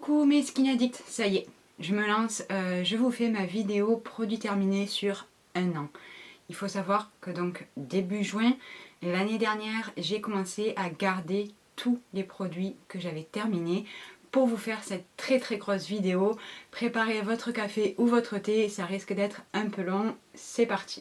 Coucou mes skin addicts, ça y est, je me lance, je vous fais ma vidéo produit terminé sur un an. Il faut savoir que donc début juin, l'année dernière, j'ai commencé à garder tous les produits que j'avais terminés pour vous faire cette très grosse vidéo. Préparez votre café ou votre thé, ça risque d'être un peu long, c'est parti.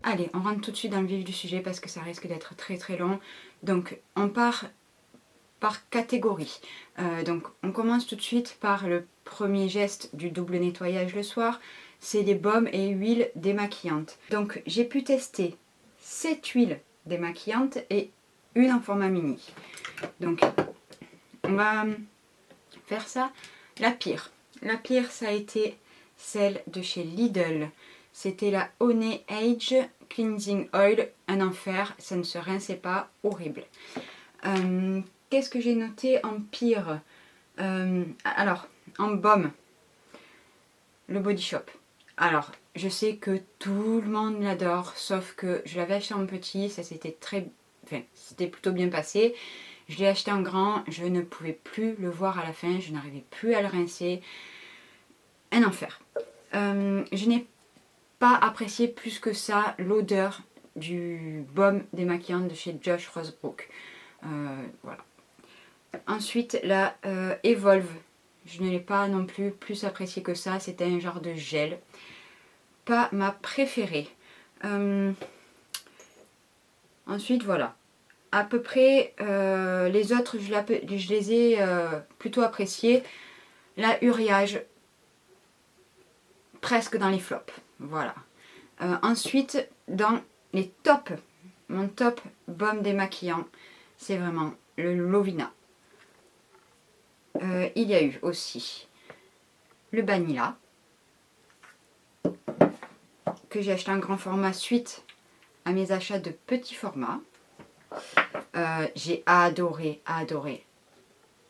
Allez, on rentre tout de suite dans le vif du sujet parce que ça risque d'être très long. Donc on part par catégorie. Donc on commence tout de suite par le premier geste du double nettoyage le soir. C'est les baumes et huiles démaquillantes. Donc j'ai pu tester 7 huiles démaquillantes et une en format mini. Donc on va faire ça. La pire ça a été celle de chez Lidl. C'était la Honey Age Cleansing Oil, un enfer, ça ne se rinçait pas, horrible. Qu'est-ce que j'ai noté en pire? Alors, en baume, le Body Shop. Alors, je sais que tout le monde l'adore, sauf que je l'avais acheté en petit, ça s'était c'était plutôt bien passé. Je l'ai acheté en grand, je ne pouvais plus le voir à la fin, je n'arrivais plus à le rincer. Un enfer. Je n'ai pas apprécié plus que ça l'odeur du baume démaquillant de chez Josh Rosebrook. Voilà. Ensuite, la Evolve. Je ne l'ai pas non plus apprécié que ça. C'était un genre de gel. Pas ma préférée. Ensuite, voilà. À peu près, les autres, je les ai plutôt appréciés. La Uriage, presque dans les flops. Voilà. Ensuite, dans les tops, mon top baume démaquillant, c'est vraiment le Lovina. Il y a eu aussi le Banilla, que j'ai acheté en grand format suite à mes achats de petit format. J'ai adoré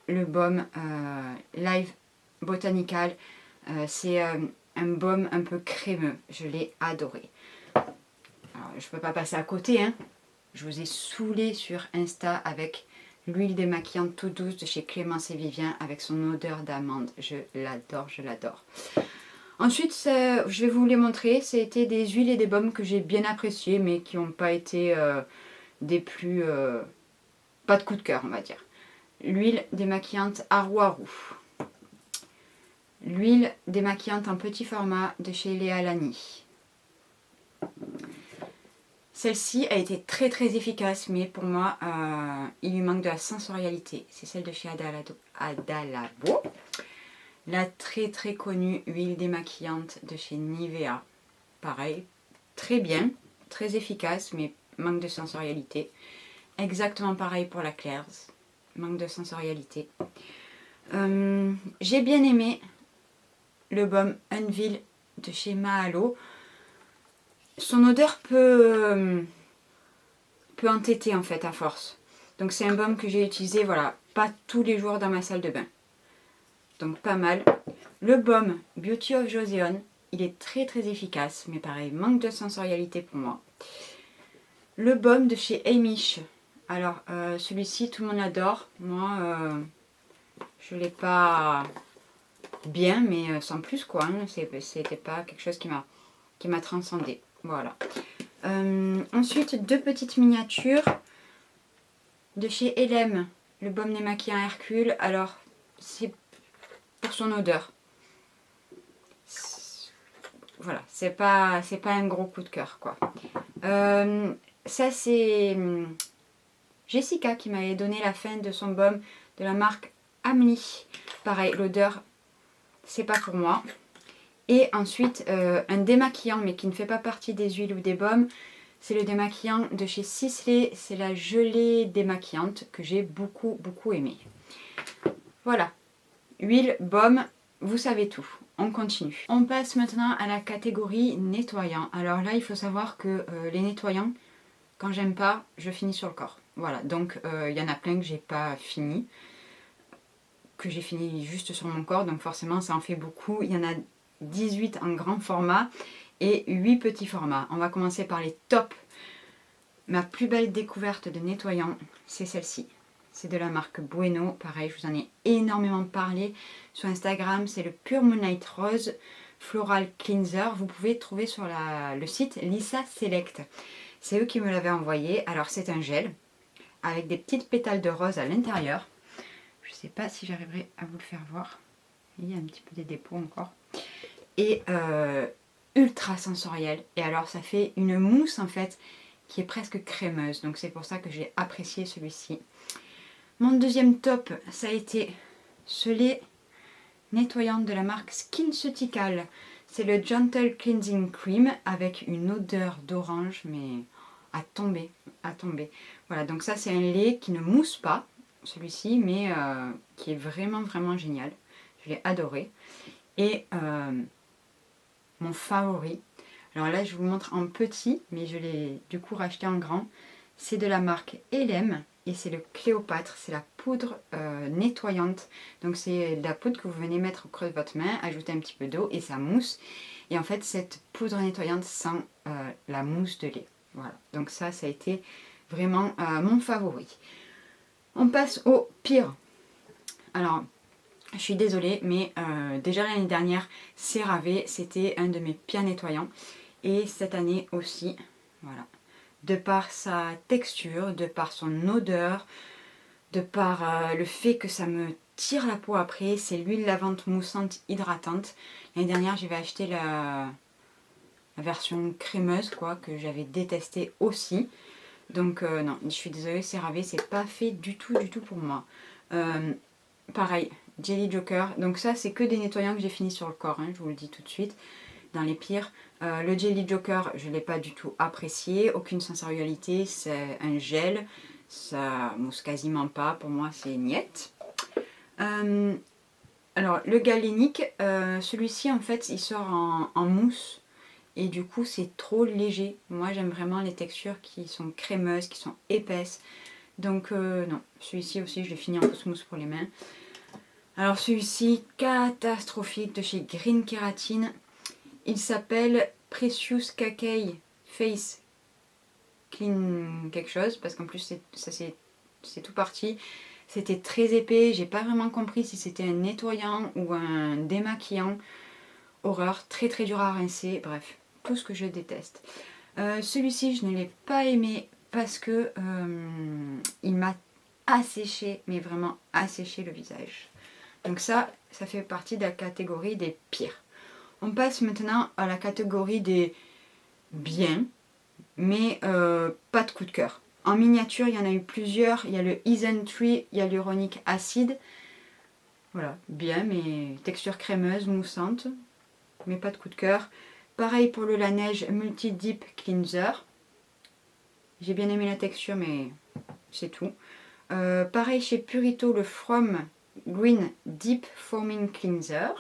le baume Live Botanical. C'est un baume un peu crémeux, je l'ai adoré. Alors, je ne peux pas passer à côté, hein. Je vous ai saoulé sur Insta avec l'huile démaquillante tout douce de chez Clémence et Vivien avec son odeur d'amande. Je l'adore. Ensuite, je vais vous les montrer. C'était des huiles et des baumes que j'ai bien appréciés, mais qui n'ont pas été des plus... pas de coup de cœur, on va dire. L'huile démaquillante Aru. L'huile démaquillante en petit format de chez Léa Lani. Celle-ci a été très efficace, mais pour moi, il lui manque de la sensorialité. C'est celle de chez Adalabo. La très connue huile démaquillante de chez Nivea. Pareil, très bien, très efficace, mais manque de sensorialité. Exactement pareil pour la Claire's. Manque de sensorialité. J'ai bien aimé le baume Unveil de chez Mahalo. Son odeur peut entêter en fait à force. Donc c'est un baume que j'ai utilisé, voilà, pas tous les jours dans ma salle de bain. Donc pas mal. Le baume Beauty of Joseon, il est très efficace, mais pareil, manque de sensorialité pour moi. Le baume de chez Amish. Alors celui-ci, tout le monde l'adore. Moi, je l'ai pas bien, mais sans plus quoi. Hein. C'était pas quelque chose qui m'a transcendé. Voilà. Ensuite, deux petites miniatures de chez Elem, le baume démaquillant Hercule. Alors, c'est pour son odeur. Voilà, c'est pas un gros coup de cœur quoi. Ça c'est Jessica qui m'avait donné la fin de son baume de la marque Amli. Pareil, l'odeur, c'est pas pour moi. Et ensuite, un démaquillant, mais qui ne fait pas partie des huiles ou des baumes, c'est le démaquillant de chez Sisley. C'est la gelée démaquillante que j'ai beaucoup aimé. Voilà, huile, baume, vous savez tout. On continue. On passe maintenant à la catégorie nettoyant. Alors là, il faut savoir que les nettoyants, Quand j'aime pas, je finis sur le corps. Voilà, donc il y en a plein que j'ai pas fini, que j'ai fini juste sur mon corps, donc forcément ça en fait beaucoup. Il y en a 18 en grand format et 8 petits formats. On va commencer par les tops. Ma plus belle découverte de nettoyant, c'est celle-ci. C'est de la marque Bueno. Pareil, je vous en ai énormément parlé sur Instagram. C'est le Pure Moonlight Rose Floral Cleanser. Vous pouvez trouver sur le site Lisa Select. C'est eux qui me l'avaient envoyé. Alors c'est un gel avec des petites pétales de rose à l'intérieur. Je ne sais pas si j'arriverai à vous le faire voir. Il y a un petit peu des dépôts encore. Et ultra sensoriel. Et alors ça fait une mousse en fait qui est presque crémeuse. Donc c'est pour ça que j'ai apprécié celui-ci. Mon deuxième top, ça a été ce lait nettoyant de la marque SkinCeutical. C'est le Gentle Cleansing Cream avec une odeur d'orange, mais à tomber, à tomber. Voilà, donc ça c'est un lait qui ne mousse pas, celui-ci, mais qui est vraiment, vraiment génial. Je l'ai adoré. Et mon favori, alors là je vous montre en petit, mais je l'ai du coup racheté en grand. C'est de la marque Elem et c'est le Cléopâtre. C'est la poudre nettoyante. Donc c'est de la poudre que vous venez mettre au creux de votre main, ajouter un petit peu d'eau et ça mousse. Et en fait cette poudre nettoyante sent la mousse de lait. Voilà, donc ça a été vraiment mon favori. On passe au pire. Alors, je suis désolée, mais déjà l'année dernière, CeraVe, c'était un de mes pires nettoyants. Et cette année aussi, voilà. De par sa texture, de par son odeur, de par le fait que ça me tire la peau après, c'est l'huile lavante moussante hydratante. L'année dernière, j'avais acheté la version crémeuse, quoi, que j'avais détestée aussi. Donc non, je suis désolée, CeraVe, c'est pas fait du tout pour moi. Pareil, Jelly Joker. Donc ça, c'est que des nettoyants que j'ai fini sur le corps, hein, je vous le dis tout de suite. Dans les pires. Le Jelly Joker, je ne l'ai pas du tout apprécié. Aucune sensorialité, c'est un gel. Ça mousse quasiment pas. Pour moi, c'est niette. Alors, le galénique, celui-ci, en fait, il sort en mousse. Et du coup, c'est trop léger. Moi, j'aime vraiment les textures qui sont crémeuses, qui sont épaisses. Donc, non. Celui-ci aussi, je l'ai fini en mousse pour les mains. Alors, celui-ci, catastrophique, de chez Green Keratin. Il s'appelle Precious Cacao Face Clean quelque chose, parce qu'en plus c'est tout parti. C'était très épais, j'ai pas vraiment compris si c'était un nettoyant ou un démaquillant. Horreur, très dur à rincer, bref, tout ce que je déteste. Celui-ci, je ne l'ai pas aimé parce que il m'a asséché, mais vraiment asséché le visage. Donc ça fait partie de la catégorie des pires. On passe maintenant à la catégorie des biens, mais pas de coup de cœur. En miniature, il y en a eu plusieurs. Il y a le Isntree Hyaluronic Acid. Voilà, bien, mais texture crémeuse, moussante, mais pas de coup de cœur. Pareil pour le Laneige Multi Deep Cleanser. J'ai bien aimé la texture, mais c'est tout. Pareil chez Purito, le From Green Deep Foaming Cleanser.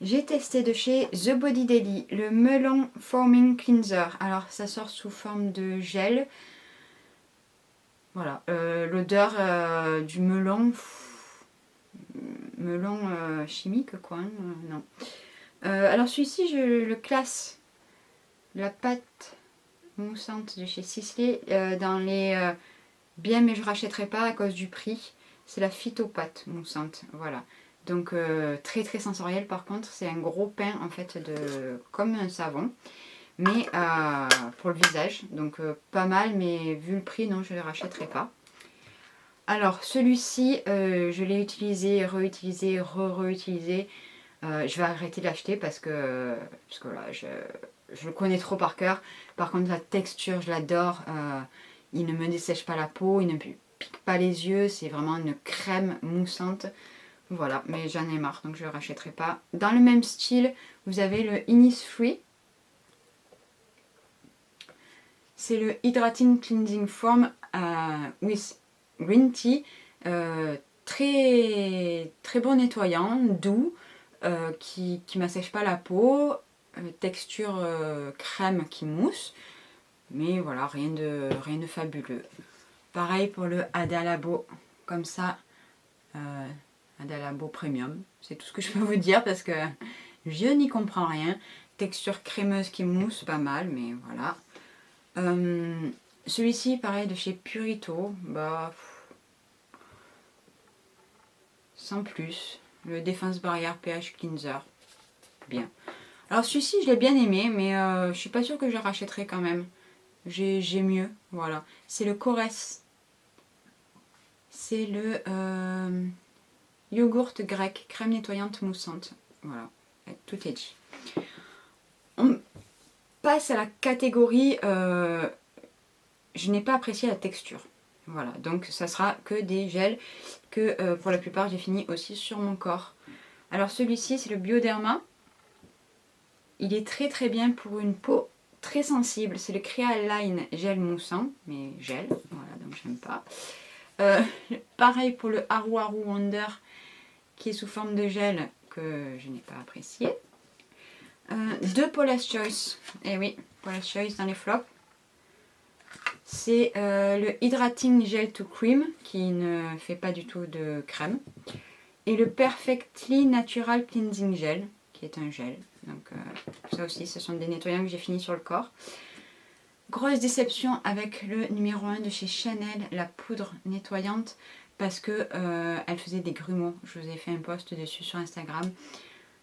J'ai testé de chez The Body Daily le Melon Foaming Cleanser. Alors ça sort sous forme de gel. Voilà, l'odeur du melon. Melon chimique quoi, hein, non. Alors celui-ci je le classe, la pâte moussante de chez Sisley, dans les bien mais je rachèterai pas à cause du prix. C'est la phytopâte moussante, voilà. Donc très sensoriel par contre, c'est un gros pain en fait comme un savon, mais pour le visage, donc pas mal, mais vu le prix, non, je ne le rachèterai pas. Alors celui-ci, je l'ai utilisé, réutilisé, réutilisé. Je vais arrêter de l'acheter parce que là, je le connais trop par cœur. Par contre, la texture, je l'adore. Il ne me dessèche pas la peau, il ne pique pas les yeux. C'est vraiment une crème moussante. Voilà, mais j'en ai marre, donc je ne le rachèterai pas. Dans le même style, vous avez le Innisfree. C'est le Hydrating Cleansing Foam with Green Tea. Très bon nettoyant, doux, qui m'assèche pas la peau. Texture crème qui mousse. Mais voilà, rien de fabuleux. Pareil pour le Adalabo, comme ça. Adalabo Premium. C'est tout ce que je peux vous dire parce que je n'y comprends rien. Texture crémeuse qui mousse, pas mal, mais voilà. Celui-ci, pareil, de chez Purito. Bah, sans plus. Le Défense Barrière pH Cleanser. Bien. Alors celui-ci, je l'ai bien aimé, mais je suis pas sûre que je le rachèterai quand même. J'ai mieux, voilà. C'est le Corès. C'est le yogourt grec, crème nettoyante moussante. Voilà, tout est dit. On passe à la catégorie je n'ai pas apprécié la texture. Voilà, donc ça sera que des gels que pour la plupart j'ai fini aussi sur mon corps. Alors celui-ci, c'est le Bioderma. Il est très très bien pour une peau très sensible. C'est le Crealine gel moussant, mais gel, voilà, donc j'aime pas. Pareil pour le Haru Haru Wonder qui est sous forme de gel que je n'ai pas apprécié. De Paula's Choice, et oui, Paula's Choice dans les flops. C'est le Hydrating Gel to Cream qui ne fait pas du tout de crème. Et le Perfectly Natural Cleansing Gel qui est un gel. Donc ça aussi, ce sont des nettoyants que j'ai fini sur le corps. Grosse déception avec le numéro 1 de chez Chanel, la poudre nettoyante, parce que elle faisait des grumeaux. Je vous ai fait un post dessus sur Instagram.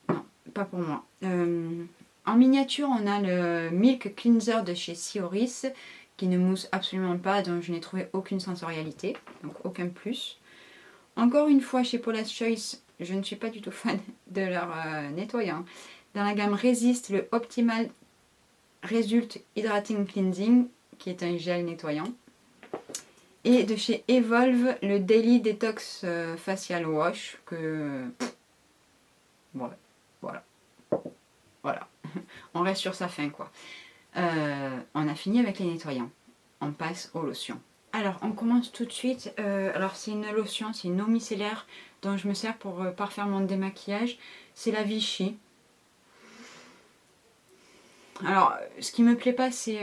Non, pas pour moi. En miniature, on a le Milk Cleanser de chez Sioris, qui ne mousse absolument pas, donc je n'ai trouvé aucune sensorialité, donc aucun plus. Encore une fois, chez Paula's Choice, je ne suis pas du tout fan de leur nettoyant. Dans la gamme Resist, le Optimal Result Hydrating Cleansing, qui est un gel nettoyant. Et de chez Evolve, le Daily Detox Facial Wash, que... Voilà. Voilà. On reste sur sa fin, quoi. On a fini avec les nettoyants. On passe aux lotions. Alors, on commence tout de suite. Alors, c'est une lotion, c'est une eau micellaire dont je me sers pour parfaire mon démaquillage. C'est la Vichy. Alors, ce qui me plaît pas, c'est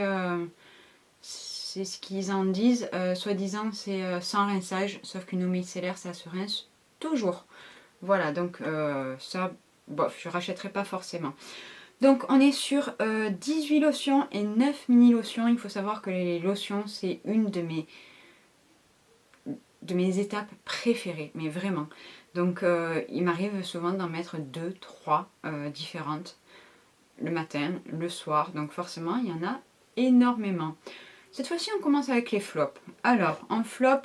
ce qu'ils en disent. Soi-disant, c'est sans rinçage, sauf qu'une eau micellaire, ça se rince toujours. Voilà, donc ça, bof, je rachèterai pas forcément. Donc on est sur 18 lotions et 9 mini lotions. Il faut savoir que les lotions, c'est une de mes étapes préférées, mais vraiment. Donc il m'arrive souvent d'en mettre 2, 3 différentes le matin, le soir. Donc forcément, il y en a énormément. Cette fois-ci, on commence avec les flops. Alors, en flop,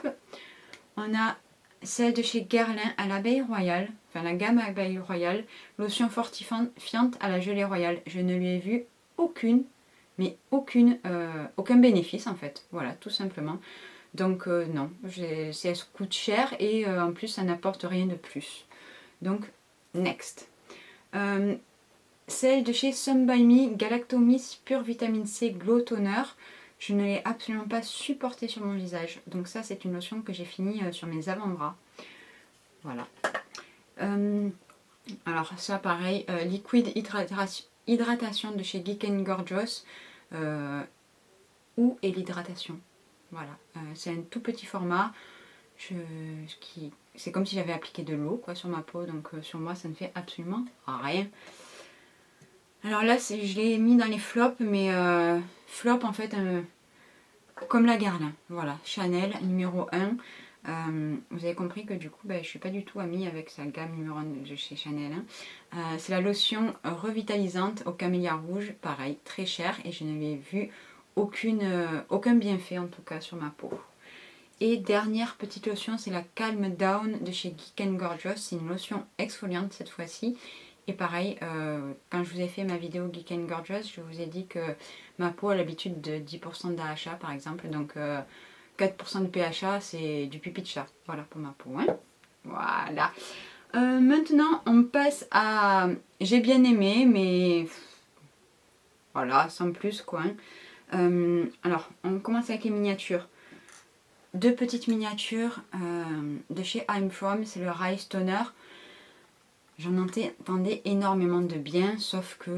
on a celle de chez Guerlain à l'abeille royale, enfin la gamme abeille royale, lotion fortifiante à la gelée royale. Je ne lui ai vu aucun bénéfice en fait. Voilà, tout simplement. Donc non, ça coûte cher et en plus ça n'apporte rien de plus. Donc, next. Celle de chez Some By Me, Galactomys Pure Vitamine C Glow Toner. Je ne l'ai absolument pas supporté sur mon visage. Donc ça, c'est une lotion que j'ai fini sur mes avant-bras. Voilà. Alors ça, pareil, Liquid Hydratation de chez Geek Gorgeous. Où est l'hydratation? Voilà. C'est un tout petit format. C'est comme si j'avais appliqué de l'eau sur ma peau. Donc sur moi, ça ne fait absolument rien. Alors là, je l'ai mis dans les flops, mais flop en fait, comme la Guerlain. Voilà, Chanel numéro 1. Vous avez compris que du coup, je ne suis pas du tout amie avec sa gamme numéro 1 de chez Chanel. C'est la lotion revitalisante au camélia rouge. Pareil, très cher et je ne lui ai vu aucun bienfait en tout cas sur ma peau. Et dernière petite lotion, c'est la Calm Down de chez Geek Gorgeous. C'est une lotion exfoliante cette fois-ci. Et pareil, quand je vous ai fait ma vidéo Geek Gorgeous, je vous ai dit que ma peau a l'habitude de 10% d'AHA par exemple. Donc 4% de PHA, c'est du pipi de chat. Voilà pour ma peau. Hein. Voilà. Maintenant, on passe à... J'ai bien aimé, mais... Voilà, sans plus quoi. Hein. Alors, on commence avec les miniatures. Deux petites miniatures de chez I'm From, c'est le Rice Toner. J'en entendais énormément de bien, sauf que...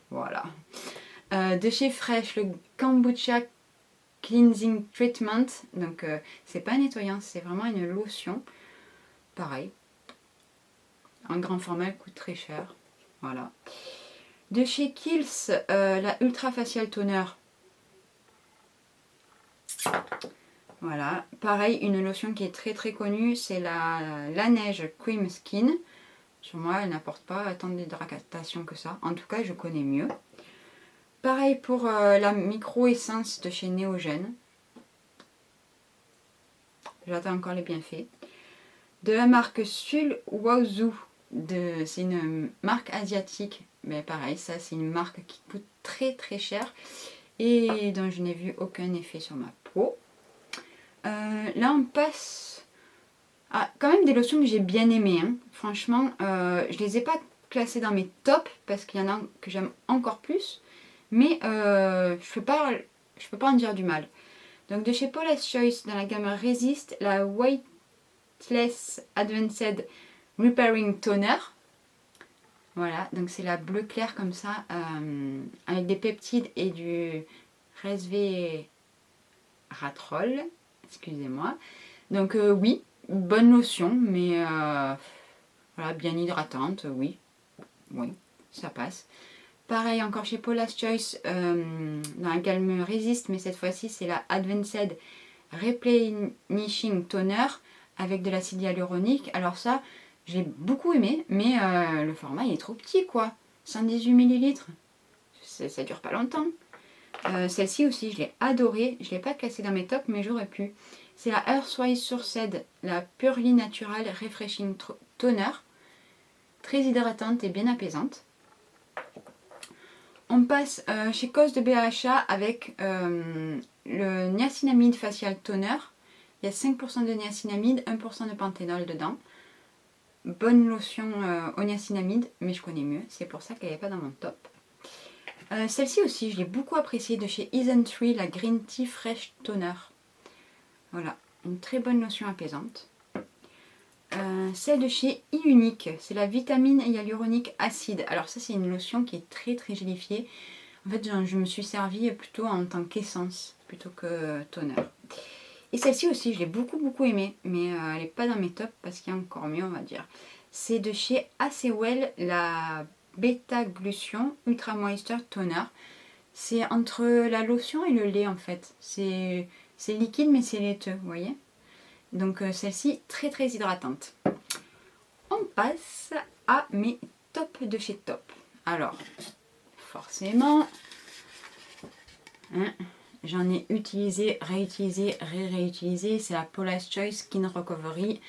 Voilà. De chez Fresh, le Kombucha Cleansing Treatment. Donc c'est pas nettoyant, c'est vraiment une lotion. Pareil. En grand format, elle coûte très cher. Voilà. De chez Kiehl's, la Ultra Facial Toner. Voilà. Pareil, une lotion qui est très très connue, c'est la Neige Cream Skin. Sur moi, elle n'apporte pas tant d'hydratation que ça. En tout cas, je connais mieux. Pareil pour la Micro Essence de chez Neogen. J'attends encore les bienfaits. De la marque Sul Waozu. C'est une marque asiatique. Mais pareil, ça c'est une marque qui coûte très très cher. Et dont je n'ai vu aucun effet sur ma peau. Là on passe à quand même des lotions que j'ai bien aimées. Hein. Franchement, je les ai pas classées dans mes tops parce qu'il y en a que j'aime encore plus. Mais je peux pas en dire du mal. Donc de chez Paula's Choice dans la gamme Resist, la Weightless Advanced Repairing Toner. Voilà, donc c'est la bleu clair comme ça, avec des peptides et du resveratrol. Excusez-moi. Donc oui, bonne lotion, mais voilà, bien hydratante, oui, ça passe. Pareil encore chez Paula's Choice, dans la gamme Resist, mais cette fois-ci c'est la Advanced Replenishing Toner avec de l'acide hyaluronique. Alors ça, j'ai beaucoup aimé, mais le format il est trop petit quoi, 118 ml. Ça dure pas longtemps. Celle-ci aussi, je l'ai adorée. Je ne l'ai pas classée dans mes tops, mais j'aurais pu. C'est la Earthwise Sourced, la Purely Natural Refreshing Toner. Très hydratante et bien apaisante. On passe chez Cause de BHA avec le Niacinamide Facial Toner. Il y a 5% de niacinamide, 1% de panthénol dedans. Bonne lotion au niacinamide, mais je connais mieux. C'est pour ça qu'elle n'est pas dans mon top. Celle-ci aussi, je l'ai beaucoup appréciée de chez Isn't la Green Tea Fresh Toner. Voilà, une très bonne lotion apaisante. Celle de chez iUnique, c'est la vitamine hyaluronique acide. Alors ça, c'est une lotion qui est très très gélifiée. En fait, je me suis servie plutôt en tant qu'essence, plutôt que toner. Et celle-ci aussi, je l'ai beaucoup aimée, mais elle n'est pas dans mes tops parce qu'il y a encore mieux, on va dire. C'est de chez Acewell, la Beta Glution Ultra Moisture Toner. C'est entre la lotion et le lait en fait. C'est liquide mais c'est laiteux, vous voyez. Donc celle-ci très très hydratante. On passe à mes tops de chez Top. Alors, forcément, hein, j'en ai utilisé, réutilisé, réutilisé. C'est la Paula's Choice Skin Recovery.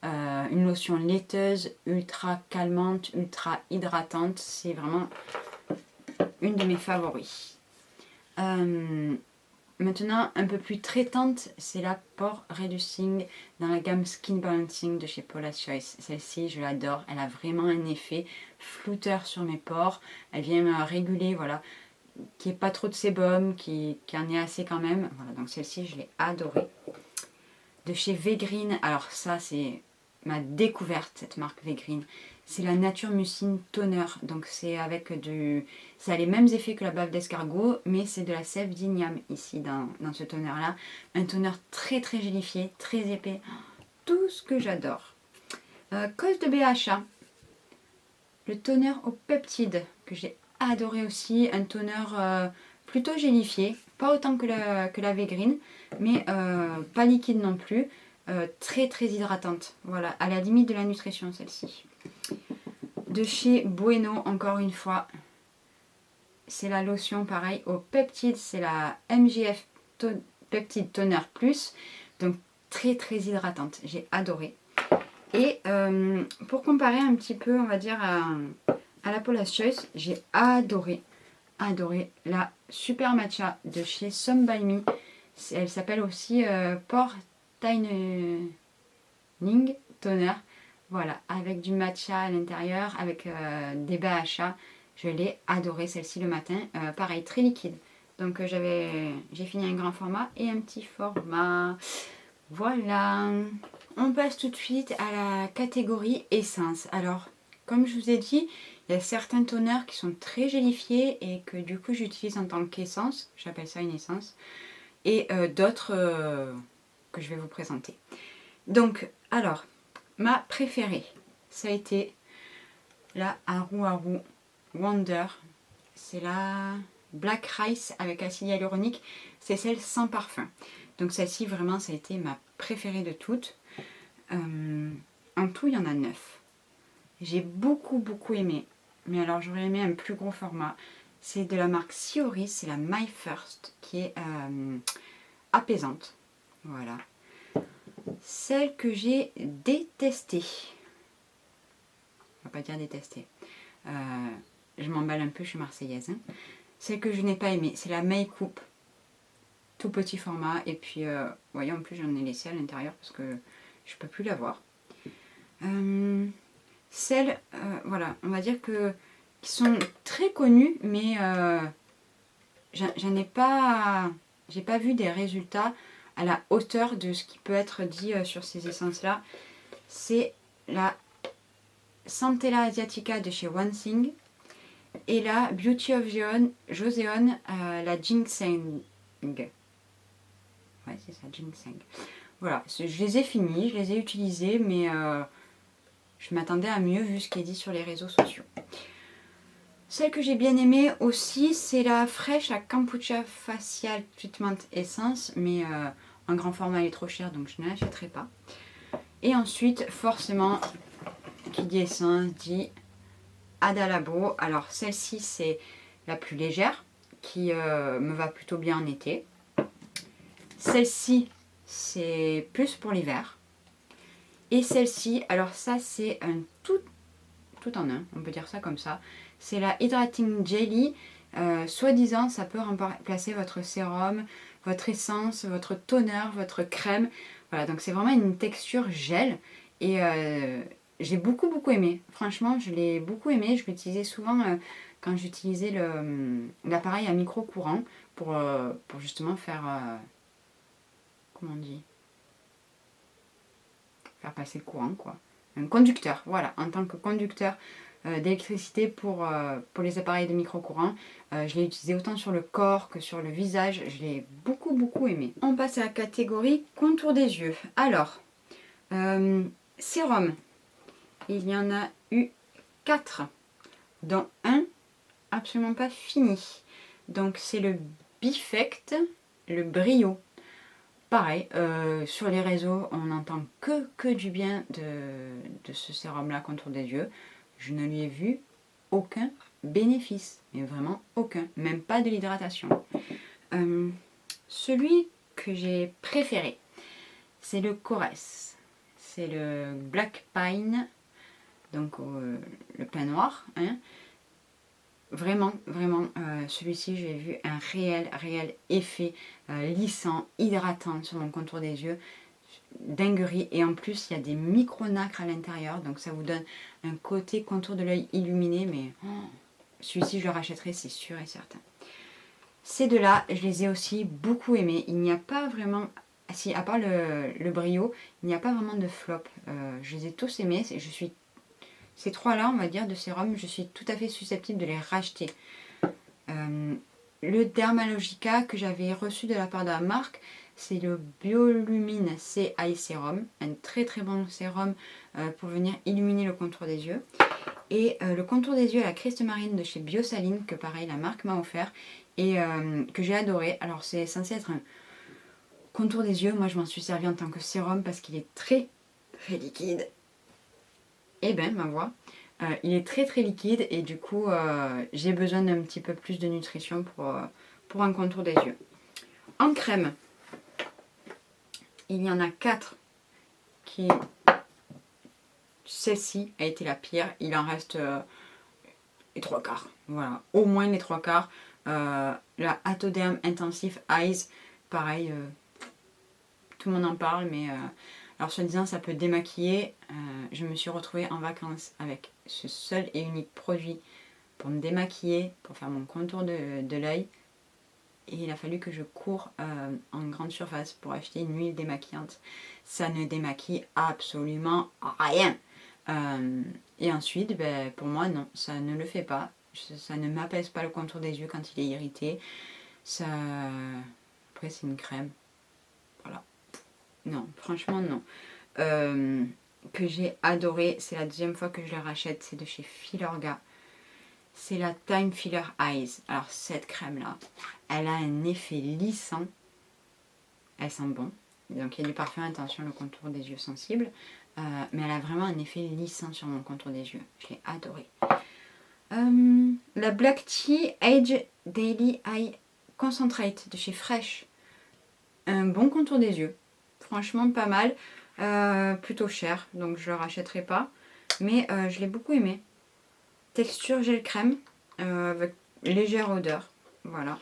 Une lotion laiteuse, ultra calmante, ultra hydratante. C'est vraiment une de mes favoris. Maintenant, un peu plus traitante, c'est la Pore Reducing dans la gamme Skin Balancing de chez Paula's Choice. Celle-ci, je l'adore. Elle a vraiment un effet flouteur sur mes pores. Elle vient me réguler, voilà, qu'il n'y ait pas trop de sébum, qu'il en ait assez quand même. Voilà, donc celle-ci, je l'ai adorée. De chez Vegreen, alors ça, c'est ma découverte, cette marque Vegreen. C'est la Nature Mucine Toner. Donc c'est avec ça a les mêmes effets que la bave d'escargot, mais c'est de la sève d'igname ici dans ce toner-là. Un toner très très gélifié, très épais. Tout ce que j'adore. Cause de BHA. Le toner aux peptides que j'ai adoré aussi. Un toner plutôt gélifié. Pas autant que la Vegreen, mais pas liquide non plus. Très très hydratante. Voilà, à la limite de la nutrition celle-ci. De chez Bueno, encore une fois, c'est la lotion pareil aux peptides, c'est la MGF Peptide Toner Plus, donc très très hydratante, j'ai adoré. Et pour comparer un petit peu, on va dire, à la Paula's Choice, j'ai adoré la Super Matcha de chez Some By Me. Elle s'appelle aussi Pore Tightening Toner. Voilà, avec du matcha à l'intérieur, avec des BHA. Je l'ai adoré celle-ci le matin. Pareil, très liquide. Donc j'ai fini un grand format et un petit format. Voilà. On passe tout de suite à la catégorie essence. Alors, comme je vous ai dit, Il y a certains toners qui sont très gélifiés et que du coup j'utilise en tant qu'essence, j'appelle ça une essence, et d'autres que je vais vous présenter. Donc, alors, ma préférée, ça a été la Haru Haru Wonder. C'est la Black Rice avec acide hyaluronique. C'est celle sans parfum. Donc celle-ci, vraiment, ça a été ma préférée de toutes. En tout, il y en a 9. J'ai beaucoup aimé. Mais alors, j'aurais aimé un plus gros format. C'est de la marque Sioris, c'est la My First, qui est apaisante. Voilà. Celle que j'ai détestée. On va pas dire détestée. Je m'emballe un peu, je suis marseillaise. Hein. Celle que je n'ai pas aimée, c'est la May Coupe. Tout petit format. Et puis, vous voyez, en plus, j'en ai laissé à l'intérieur parce que je ne peux plus la voir. Celles, voilà, on va dire que qui sont très connues, mais j'en ai pas, j'ai pas vu des résultats à la hauteur de ce qui peut être dit sur ces essences-là. C'est la Centella Asiatica de chez One Thing et la Beauty of Joseon, la Ginseng. Ouais, c'est ça, Ginseng. Voilà, je les ai finis, je les ai utilisés, mais je m'attendais à mieux vu ce qui est dit sur les réseaux sociaux. Celle que j'ai bien aimée aussi, c'est la fraîche, la Kombucha Facial Treatment Essence, mais en grand format elle est trop chère, donc je ne l'achèterai pas. Et ensuite, forcément, qui dit essence, dit Ada Labo. Alors celle-ci, c'est la plus légère, qui me va plutôt bien en été. Celle-ci, c'est plus pour l'hiver. Et celle-ci, alors ça, c'est un tout en un, on peut dire ça comme ça. C'est la Hydrating Jelly. Soi-disant, ça peut remplacer votre sérum, votre essence, votre toner, votre crème. Voilà, donc c'est vraiment une texture gel. Et j'ai beaucoup aimé. Franchement, je l'ai beaucoup aimé. Je l'utilisais souvent quand j'utilisais l'appareil à micro-courant pour justement faire... comment on dit ? Faire passer le courant, quoi. Un conducteur, voilà, en tant que conducteur d'électricité pour les appareils de micro-courant. Je l'ai utilisé autant sur le corps que sur le visage. Je l'ai beaucoup aimé. On passe à la catégorie contour des yeux. Alors, sérum. Il y en a eu 4, dont un absolument pas fini. Donc c'est le Bifect, le Brio. Pareil, sur les réseaux, on n'entend que du bien de ce sérum-là contour des yeux. Je ne lui ai vu aucun bénéfice, mais vraiment aucun, même pas de l'hydratation. Celui que j'ai préféré, c'est le Corès. C'est le Black Pine, donc le pin noir. Hein. Vraiment, celui-ci, j'ai vu un réel effet lissant, hydratant sur mon contour des yeux. Dinguerie. Et en plus, il y a des micro-nacres à l'intérieur, donc ça vous donne un côté contour de l'œil illuminé, mais celui-ci, je le rachèterai, c'est sûr et certain. Ces deux-là, je les ai aussi beaucoup aimés. Il n'y a pas vraiment... Si, à part le Brio, il n'y a pas vraiment de flop. Je les ai tous aimés. Ces trois-là, on va dire, de sérum, je suis tout à fait susceptible de les racheter. Le Dermalogica que j'avais reçu de la part de la marque, c'est le Biolumine C Eye Serum. Un très bon sérum pour venir illuminer le contour des yeux. Et le contour des yeux à la Criste Marine de chez Biosaline, que pareil, la marque m'a offert. Et que j'ai adoré. Alors c'est censé être un contour des yeux. Moi, je m'en suis servi en tant que sérum parce qu'il est très liquide. Et ben, ma voix, il est très liquide et du coup, j'ai besoin d'un petit peu plus de nutrition pour un contour des yeux. En crème, il y en a 4 qui... Celle-ci a été la pire. Il en reste les 3/4. Voilà, au moins les 3/4. La Atoderm Intensive Eyes, pareil, tout le monde en parle, mais... alors, soi-disant, ça peut démaquiller. Je me suis retrouvée en vacances avec ce seul et unique produit pour me démaquiller, pour faire mon contour de l'œil. Et il a fallu que je cours en grande surface pour acheter une huile démaquillante. Ça ne démaquille absolument rien. Et ensuite, ben, pour moi, non, ça ne le fait pas. Ça ne m'apaise pas le contour des yeux quand il est irrité. Ça... Après, c'est une crème. Voilà. Non, franchement, non. Que j'ai adoré, c'est la deuxième fois que je la rachète, c'est de chez Filorga. C'est la Time Filler Eyes. Alors, cette crème-là, elle a un effet lissant. Elle sent bon. Donc, il y a du parfum, attention, le contour des yeux sensible. Mais elle a vraiment un effet lissant sur mon contour des yeux. Je l'ai adoré. La Black Tea Age Daily Eye Concentrate de chez Fresh. Un bon contour des yeux. Franchement, pas mal. Plutôt cher, donc je ne le rachèterai pas. Mais je l'ai beaucoup aimé. Texture gel crème, avec légère odeur. Voilà.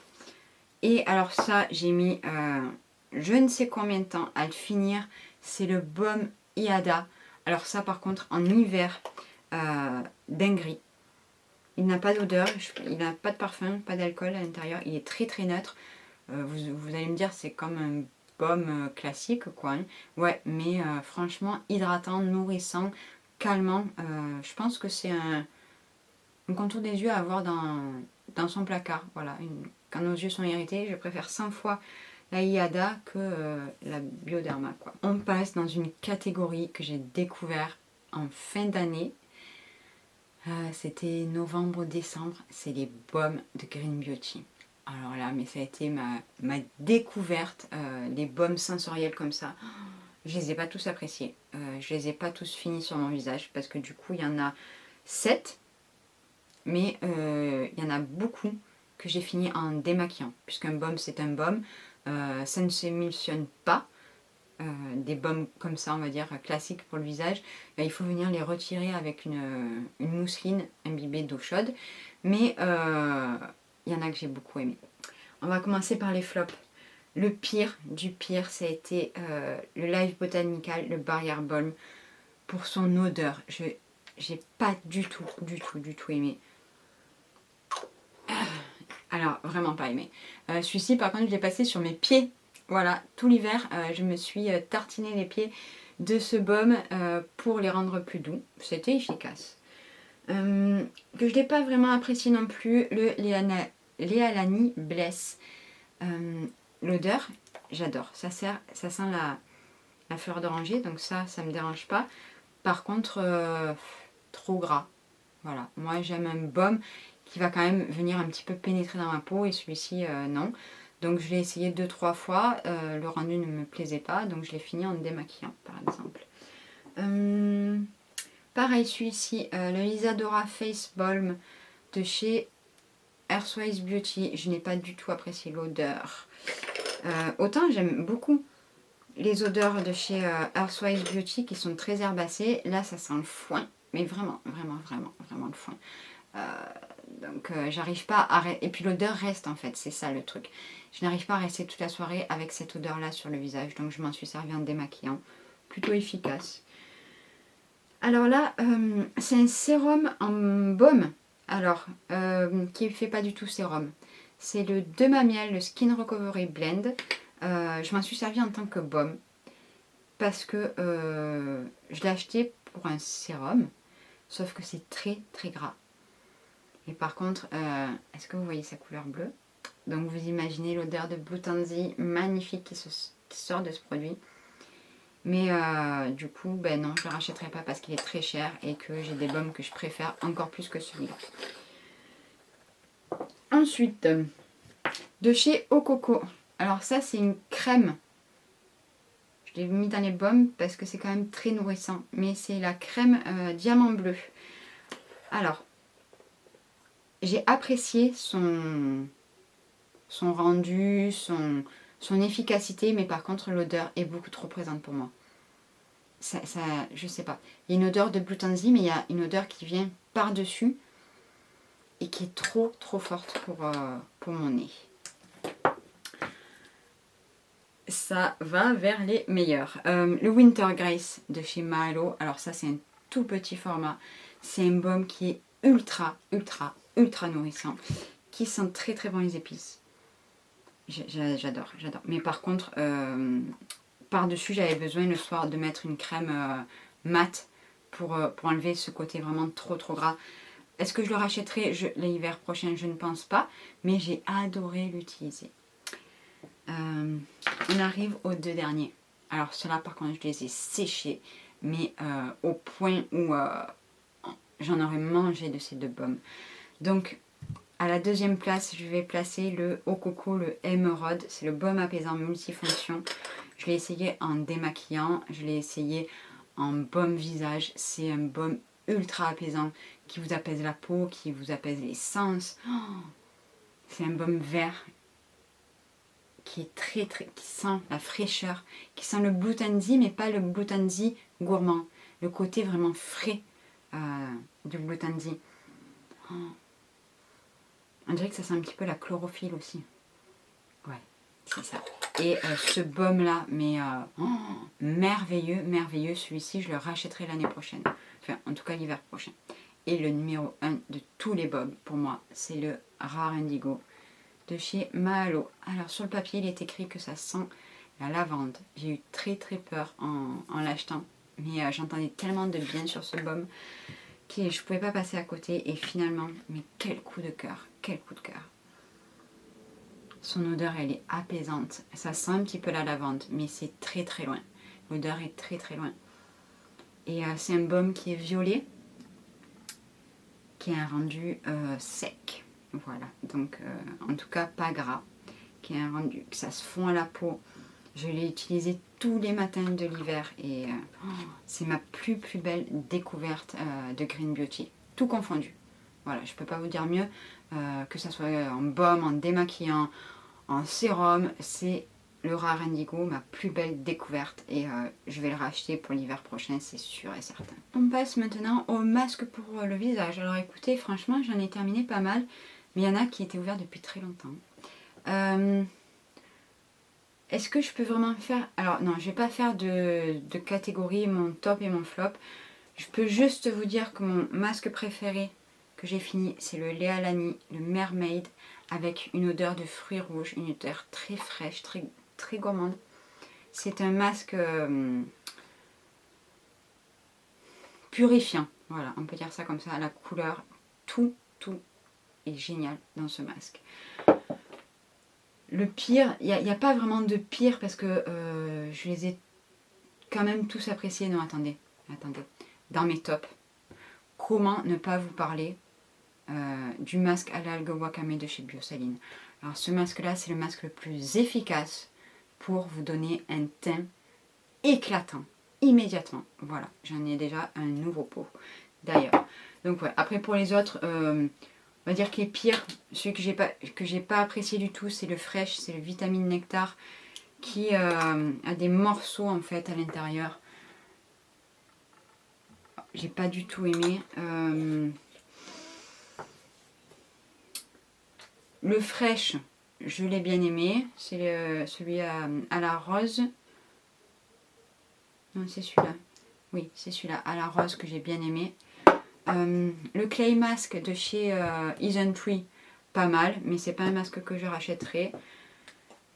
Et alors ça, j'ai mis je ne sais combien de temps à le finir. C'est le baume Iada. Alors ça, par contre, en hiver, dinguerie. Il n'a pas d'odeur, il n'a pas de parfum, pas d'alcool à l'intérieur. Il est très très neutre. Vous allez me dire, c'est comme un baume classique, quoi. Hein. Ouais, mais franchement, hydratant, nourrissant, calmant. Je pense que c'est un contour des yeux à avoir dans son placard. Voilà. Quand nos yeux sont irrités, je préfère 100 fois la Iada que la Bioderma, quoi. On passe dans une catégorie que j'ai découvert en fin d'année. C'était novembre-décembre, c'est les baumes de Green Beauty. Alors là, mais ça a été ma découverte, les baumes sensoriels comme ça. Je les ai pas tous appréciés. Je les ai pas tous finis sur mon visage parce que du coup, il y en a 7, mais il y en a beaucoup que j'ai fini en démaquillant. Puisqu'un baume, c'est un baume, ça ne s'émulsionne pas. Des baumes comme ça, on va dire, classiques pour le visage, il faut venir les retirer avec une mousseline imbibée d'eau chaude. Mais il y en a que j'ai beaucoup aimé. On va commencer par les flops. Le pire du pire, ça a été le Live Botanical, le Barrier Balm, pour son odeur. J'ai pas du tout aimé. Alors, vraiment pas aimé. Celui-ci, par contre, je l'ai passé sur mes pieds. Voilà, tout l'hiver, je me suis tartiné les pieds de ce baume pour les rendre plus doux. C'était efficace. Que je n'ai pas vraiment apprécié non plus, le Lealani Bless. L'odeur, j'adore. Ça sent la fleur d'oranger, donc ça me dérange pas. Par contre, trop gras. Voilà, moi j'aime un baume qui va quand même venir un petit peu pénétrer dans ma peau et celui-ci non. Donc je l'ai essayé 2-3 fois, le rendu ne me plaisait pas, donc je l'ai fini en démaquillant par exemple. Pareil celui-ci, le Isadora Face Balm de chez Earthwise Beauty, je n'ai pas du tout apprécié l'odeur. Autant j'aime beaucoup les odeurs de chez Earthwise Beauty qui sont très herbacées, là ça sent le foin, mais vraiment le foin. Donc j'arrive pas à... Et puis l'odeur reste en fait, c'est ça le truc. Je n'arrive pas à rester toute la soirée avec cette odeur là sur le visage, donc je m'en suis servi en démaquillant. Plutôt efficace. Alors là, c'est un sérum en baume, alors qui ne fait pas du tout sérum. C'est le Demamiel, le Skin Recovery Blend. Je m'en suis servi en tant que baume parce que je l'ai acheté pour un sérum, sauf que c'est très très gras. Et par contre, est-ce que vous voyez sa couleur bleue? Donc vous imaginez l'odeur de Blue Tansy magnifique qui sort de ce produit. Mais du coup, ben non, je ne le rachèterai pas parce qu'il est très cher et que j'ai des baumes que je préfère encore plus que celui-là. Ensuite, de chez Ococo. Alors ça, c'est une crème. Je l'ai mis dans les baumes parce que c'est quand même très nourrissant. Mais c'est la crème diamant bleu. Alors, j'ai apprécié son rendu, son efficacité, mais par contre l'odeur est beaucoup trop présente pour moi. Je sais pas. Il y a une odeur de Blue Tansy, mais il y a une odeur qui vient par-dessus et qui est trop forte pour mon nez. Ça va vers les meilleurs. Le Winter Grace de chez Malo. Alors ça, c'est un tout petit format. C'est un baume qui est ultra nourrissant, qui sent très bon les épices. J'adore. Mais par contre, par-dessus, j'avais besoin le soir de mettre une crème mate pour enlever ce côté vraiment trop gras. Est-ce que je le rachèterai l'hiver prochain? Je ne pense pas, mais j'ai adoré l'utiliser. On arrive aux 2 derniers. Alors ceux-là par contre je les ai séchés, mais au point où j'en aurais mangé de ces 2 baumes. Donc à la deuxième place, je vais placer le Eau Coco, le Émeraude. C'est le baume apaisant multifonction. Je l'ai essayé en démaquillant, je l'ai essayé en baume visage. C'est un baume ultra apaisant qui vous apaise la peau, qui vous apaise les sens. Oh, c'est un baume vert qui est qui sent la fraîcheur, qui sent le Blue Tansy, mais pas le Blue Tansy gourmand. Le côté vraiment frais du Blue Tansy. Oh. On dirait que ça sent un petit peu la chlorophylle aussi. Ouais, c'est ça. Et ce baume-là, mais merveilleux, merveilleux. Celui-ci, je le rachèterai l'année prochaine. Enfin, en tout cas, l'hiver prochain. Et le numéro 1 de tous les baumes, pour moi, c'est le Rare Indigo de chez Mahalo. Alors, sur le papier, il est écrit que ça sent la lavande. J'ai eu très peur en l'achetant. Mais j'entendais tellement de bien sur ce baume que je ne pouvais pas passer à côté. Et finalement, mais quel coup de cœur. Quel coup de cœur. Son odeur, elle est apaisante. Ça sent un petit peu la lavande, mais c'est très loin. L'odeur est très loin. Et c'est un baume qui est violet, qui a un rendu sec. Voilà, donc en tout cas pas gras. Qui a un rendu, que ça se fond à la peau. Je l'ai utilisé tous les matins de l'hiver et c'est ma plus belle découverte de Green Beauty. Tout confondu. Voilà, je ne peux pas vous dire mieux. Que ça soit en baume, en démaquillant, en sérum, c'est le Rare Indigo, ma plus belle découverte et je vais le racheter pour l'hiver prochain, c'est sûr et certain. On passe maintenant au masque pour le visage. Alors écoutez, franchement, j'en ai terminé pas mal, mais il y en a qui étaient ouverts depuis très longtemps. Est-ce que je peux vraiment faire... Alors non, je vais pas faire de catégorie, mon top et mon flop. Je peux juste vous dire que mon masque préféré que j'ai fini, c'est le Léa Lani, le Mermaid, avec une odeur de fruits rouges, une odeur très fraîche, très gourmande. C'est un masque purifiant, voilà, on peut dire ça comme ça, la couleur, tout est génial dans ce masque. Le pire, il n'y a pas vraiment de pire parce que je les ai quand même tous appréciés. Non, attendez, dans mes tops, comment ne pas vous parler du masque à l'algue wakame de chez Biosaline. Alors ce masque là, c'est le masque le plus efficace pour vous donner un teint éclatant immédiatement. Voilà, j'en ai déjà un nouveau pot d'ailleurs. Donc ouais, après pour les autres, on va dire que les pires, celui que j'ai pas apprécié du tout, c'est le Fresh, c'est le Vitamine Nectar qui a des morceaux en fait à l'intérieur. J'ai pas du tout aimé. Le Fresh, je l'ai bien aimé. C'est celui à la rose. Non, c'est celui-là. Oui, c'est celui-là, à la rose, que j'ai bien aimé. Le Clay Mask de chez Isntree, pas mal, mais c'est pas un masque que je rachèterai.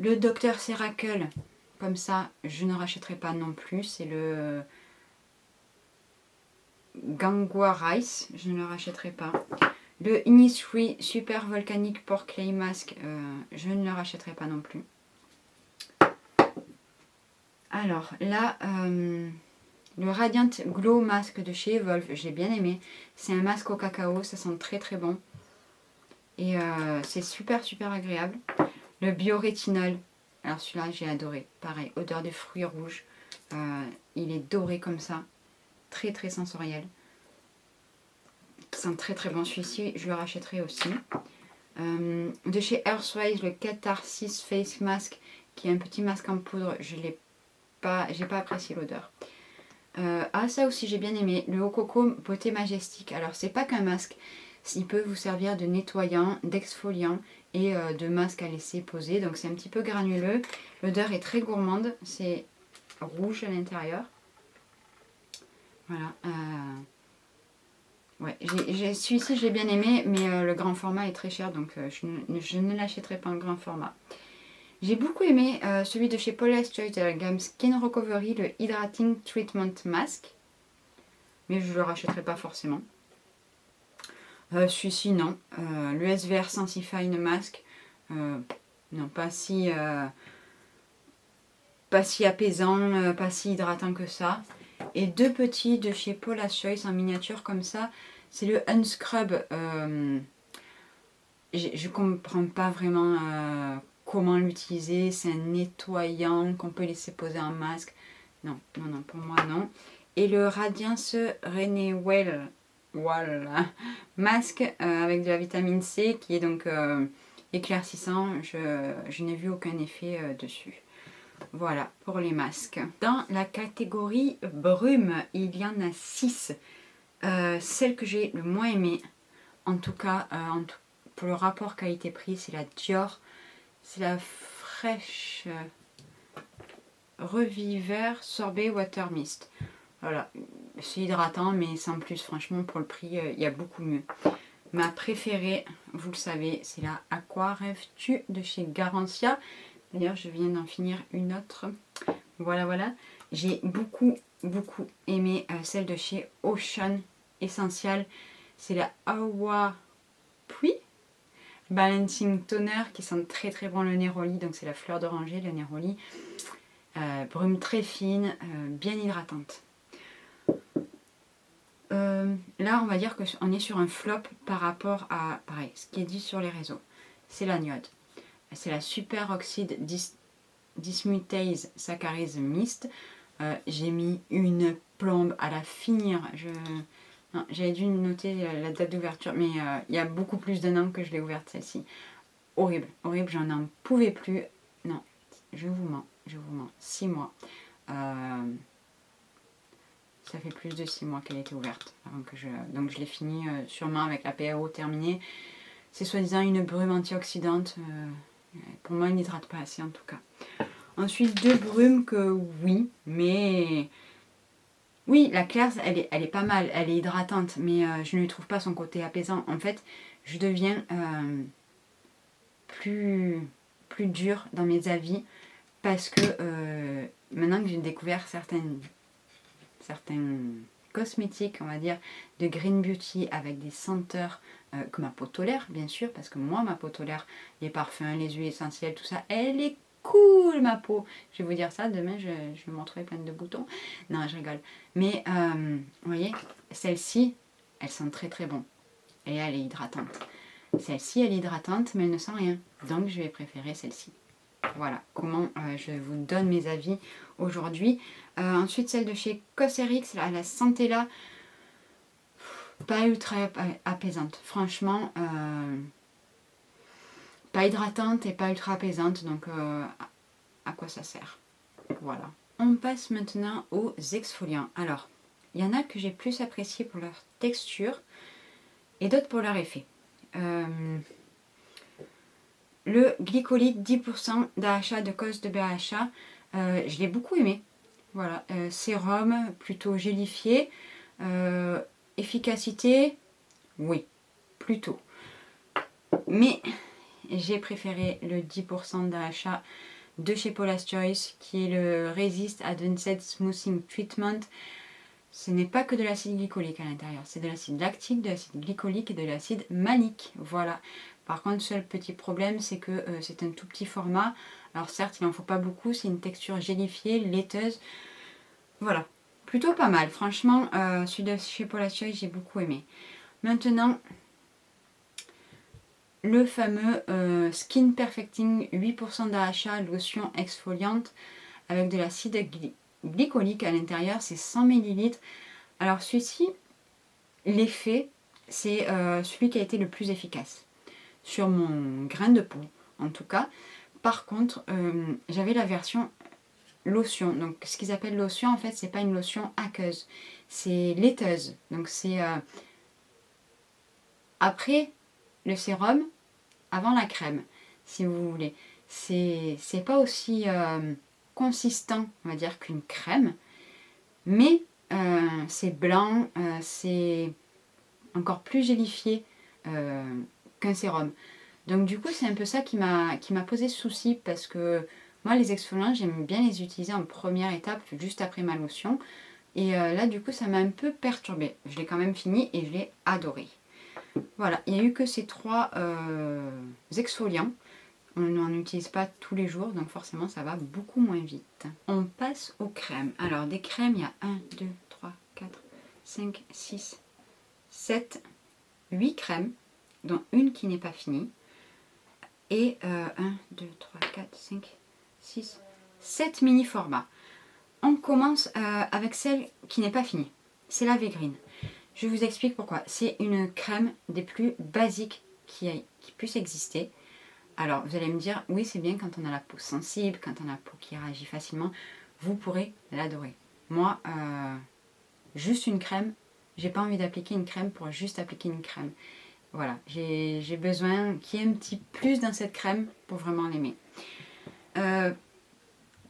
Le Dr. Ceracle, comme ça, je ne rachèterai pas non plus. C'est le Gangua Rice, je ne le rachèterai pas. Le Innisfree Super Volcanic Pore Clay Mask, je ne le rachèterai pas non plus. Alors là, le Radiant Glow Mask de chez Evolve, j'ai bien aimé. C'est un masque au cacao, ça sent très bon. Et c'est super agréable. Le Biorétinol, alors celui-là j'ai adoré. Pareil, odeur de fruits rouges. Il est doré comme ça. Très sensoriel. Il sent très bon. Celui-ci, je le rachèterai aussi. De chez Earthwise, le Catharsis Face Mask, qui est un petit masque en poudre. J'ai pas apprécié l'odeur. Ça aussi j'ai bien aimé. Le Eau Coco Beauté Majestique. Alors c'est pas qu'un masque. Il peut vous servir de nettoyant, d'exfoliant et de masque à laisser poser. Donc c'est un petit peu granuleux. L'odeur est très gourmande. C'est rouge à l'intérieur. Voilà. Ouais, celui-ci j'ai bien aimé, mais le grand format est très cher, donc je ne l'achèterai pas en grand format. J'ai beaucoup aimé celui de chez Paula's Choice de la gamme Skin Recovery, le Hydrating Treatment Mask. mais je ne le rachèterai pas forcément. Celui-ci, non. Le SVR Sensifine Mask, non, pas si apaisant, pas si hydratant que ça. Et deux petits de chez Paula's Choice en miniature comme ça. C'est le Unscrub. Je comprends pas vraiment comment l'utiliser. C'est un nettoyant qu'on peut laisser poser un masque. Non, non, non, pour moi non. Et le Radiance Renewal voilà, masque avec de la vitamine C qui est donc éclaircissant. Je n'ai vu aucun effet dessus. Voilà pour les masques. Dans la catégorie brume, il y en a 6. Celle que j'ai le moins aimée, en tout cas pour le rapport qualité-prix, c'est la Dior. C'est la Fresh Reviver Sorbet Water Mist. Voilà, c'est hydratant mais sans plus. Franchement, pour le prix, il y a beaucoup mieux. Ma préférée, vous le savez, c'est la Aqua Rêves-tu de chez Garancia. D'ailleurs, je viens d'en finir une autre. Voilà, voilà. J'ai beaucoup aimé celle de chez Ocean Essential. C'est la Awa Puis Balancing Toner qui sent très très bon le Neroli. Donc c'est la fleur d'oranger, le Neroli. Brume très fine, bien hydratante. Là, on va dire qu'on est sur un flop par rapport à, pareil, ce qui est dit sur les réseaux. C'est l'aniode. C'est la Super Oxide Dismutase Saccharase Mist. J'ai mis une plombe à la finir. J'avais dû noter la date d'ouverture, mais il y a beaucoup plus d'un an que je l'ai ouverte celle-ci. Horrible, horrible, j'en en pouvais plus. Non, je vous mens. 6 mois. Ça fait plus de 6 mois qu'elle a été ouverte. Donc je l'ai fini sûrement avec la PAO terminée. C'est soi-disant une brume antioxydante. Pour moi, elle n'hydrate pas assez en tout cas. Ensuite, deux brumes que oui, mais... Oui, la Claire's, elle est pas mal, elle est hydratante, mais je ne lui trouve pas son côté apaisant. En fait, je deviens plus dure dans mes avis parce que maintenant que j'ai découvert certains cosmétiques, on va dire, de Green Beauty avec des senteurs que ma peau tolère, bien sûr, parce que moi, ma peau tolère les parfums, les huiles essentielles, tout ça, elle est cool, ma peau. Je vais vous dire ça, demain, je vais me retrouver pleine de boutons. Non, je rigole. Mais, vous voyez, celle-ci, elle sent très très bon. Et elle est hydratante. Celle-ci, elle est hydratante, mais elle ne sent rien. Donc, je vais préférer celle-ci. Voilà comment je vous donne mes avis aujourd'hui. Ensuite, celle de chez Cosrx, la Centella, pas ultra apaisante. Franchement, pas hydratante et pas ultra apaisante. Donc, à quoi ça sert? Voilà. On passe maintenant aux exfoliants. Alors, il y en a que j'ai plus apprécié pour leur texture et d'autres pour leur effet. Le glycolique 10% d'AHA de Cos de BHA, je l'ai beaucoup aimé. Voilà, sérum plutôt gélifié. Efficacité, oui, plutôt. Mais j'ai préféré le 10% d'AHA de chez Paula's Choice qui est le Resist Advanced Smoothing Treatment. Ce n'est pas que de l'acide glycolique à l'intérieur, c'est de l'acide lactique, de l'acide glycolique et de l'acide malique. Voilà. Par contre, seul petit problème, c'est que c'est un tout petit format. Alors certes, il n'en faut pas beaucoup, c'est une texture gélifiée, laiteuse. Voilà. Plutôt pas mal. Franchement, celui de chez Paula's Choice, j'ai beaucoup aimé. Maintenant, le fameux Skin Perfecting 8% d'AHA, lotion exfoliante avec de l'acide glycolique à l'intérieur, c'est 100 ml. Alors celui-ci, l'effet, c'est celui qui a été le plus efficace sur mon grain de peau, en tout cas. Par contre, j'avais la version lotion. Donc ce qu'ils appellent lotion, en fait, c'est pas une lotion aqueuse, c'est laiteuse. Donc c'est après le sérum, avant la crème, si vous voulez. C'est pas aussi consistant, on va dire, qu'une crème, mais c'est blanc, c'est encore plus gélifié qu'un sérum. Donc du coup, c'est un peu ça qui m'a posé souci, parce que moi, les exfoliants, j'aime bien les utiliser en première étape, juste après ma lotion. Et là, du coup, ça m'a un peu perturbée. Je l'ai quand même fini et je l'ai adoré. Voilà, il n'y a eu que ces 3 exfoliants. On n'en utilise pas tous les jours, donc forcément, ça va beaucoup moins vite. On passe aux crèmes. Alors, des crèmes, il y a 1, 2, 3, 4, 5, 6, 7, 8 crèmes, dont une qui n'est pas finie. Et 1, 2, 3, 4, 5, 6, 7 mini formats. On commence avec celle qui n'est pas finie. C'est la Végreen. Je vous explique pourquoi. C'est une crème des plus basiques qui puisse exister. Alors, vous allez me dire, oui, c'est bien quand on a la peau sensible, quand on a la peau qui réagit facilement, vous pourrez l'adorer. Moi, juste une crème, j'ai pas envie d'appliquer une crème pour juste appliquer une crème. Voilà, j'ai besoin qu'il y ait un petit plus dans cette crème pour vraiment l'aimer.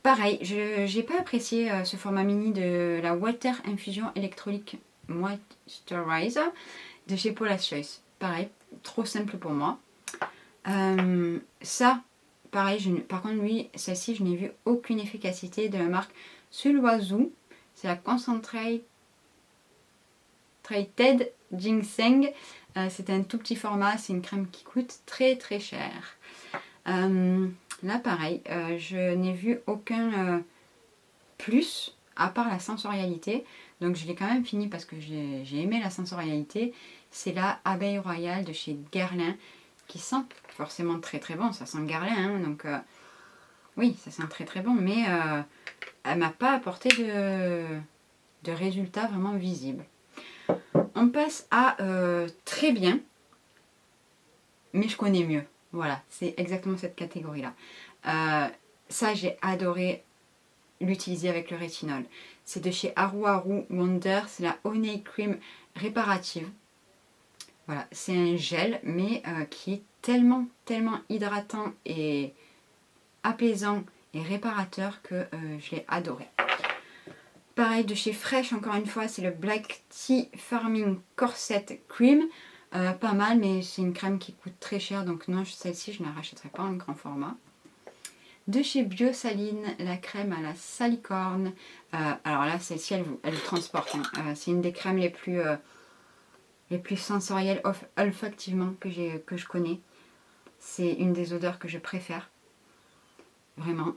Pareil, je n'ai pas apprécié ce format mini de la Water Infusion Electrolyte Moisturizer de chez Paula's Choice. Pareil, trop simple pour moi. Ça, pareil, par contre, lui, celle-ci, je n'ai vu aucune efficacité de la marque Sulwhasoo. C'est la Concentrated Ginseng. C'est un tout petit format, c'est une crème qui coûte très très cher. Là, pareil, je n'ai vu aucun plus, à part la sensorialité. Donc, je l'ai quand même fini parce que j'ai aimé la sensorialité. C'est la Abeille Royale de chez Guerlain, qui sent forcément très très bon. Ça sent Guerlain, hein, donc oui, ça sent très très bon. Mais elle m'a pas apporté de résultats vraiment visibles. On passe à très bien, mais je connais mieux. Voilà, c'est exactement cette catégorie-là. Ça, j'ai adoré l'utiliser avec le rétinol. C'est de chez Haru Haru Wonder, c'est la Honey Cream réparative. Voilà, c'est un gel, mais qui est tellement hydratant et apaisant et réparateur que je l'ai adoré. Pareil, de chez Fresh, encore une fois, c'est le Black Tea Farming Corset Cream. Pas mal, mais c'est une crème qui coûte très cher, donc non, celle-ci, je ne la rachèterai pas en grand format. De chez Biosaline, la crème à la salicorne. Alors là, celle-ci, elle vous transporte. Hein. C'est une des crèmes les plus sensorielles olfactivement que je connais. C'est une des odeurs que je préfère. Vraiment.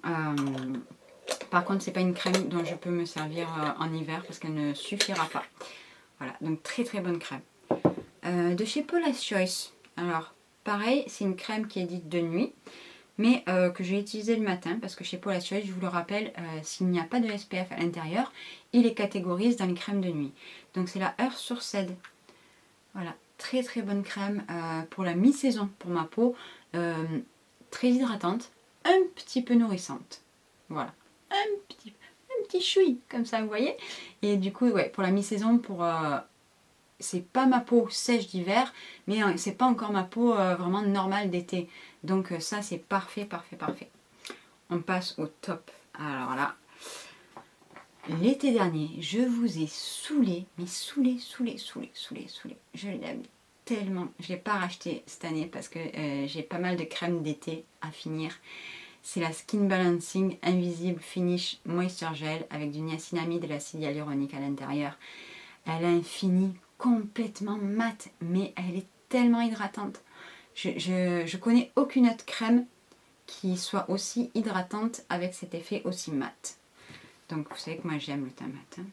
Par contre, c'est pas une crème dont je peux me servir en hiver parce qu'elle ne suffira pas. Voilà, donc très très bonne crème. De chez Paula's Choice. Alors, pareil, c'est une crème qui est dite de nuit, mais que j'ai utilisée le matin parce que chez Paula's Choice, je vous le rappelle, s'il n'y a pas de SPF à l'intérieur, il les catégorise dans les crèmes de nuit. Donc c'est la Earth Sourced. Voilà, très très bonne crème pour la mi-saison pour ma peau. Très hydratante, un petit peu nourrissante. Voilà, un petit chouï comme ça, vous voyez. Et du coup, ouais, pour la mi-saison, c'est pas ma peau sèche d'hiver, mais c'est pas encore ma peau vraiment normale d'été. Donc ça, c'est parfait, parfait, parfait. On passe au top. Alors là, l'été dernier, je vous ai saoulé, mais saoulé. Je l'aime tellement. Je ne l'ai pas racheté cette année parce que j'ai pas mal de crèmes d'été à finir. C'est la Skin Balancing Invisible Finish Moisture Gel avec du niacinamide et de l'acide hyaluronique à l'intérieur. Elle a un fini complètement mat, mais elle est tellement hydratante. Je connais aucune autre crème qui soit aussi hydratante avec cet effet aussi mat. Donc vous savez que moi j'aime le teint mat. Hein.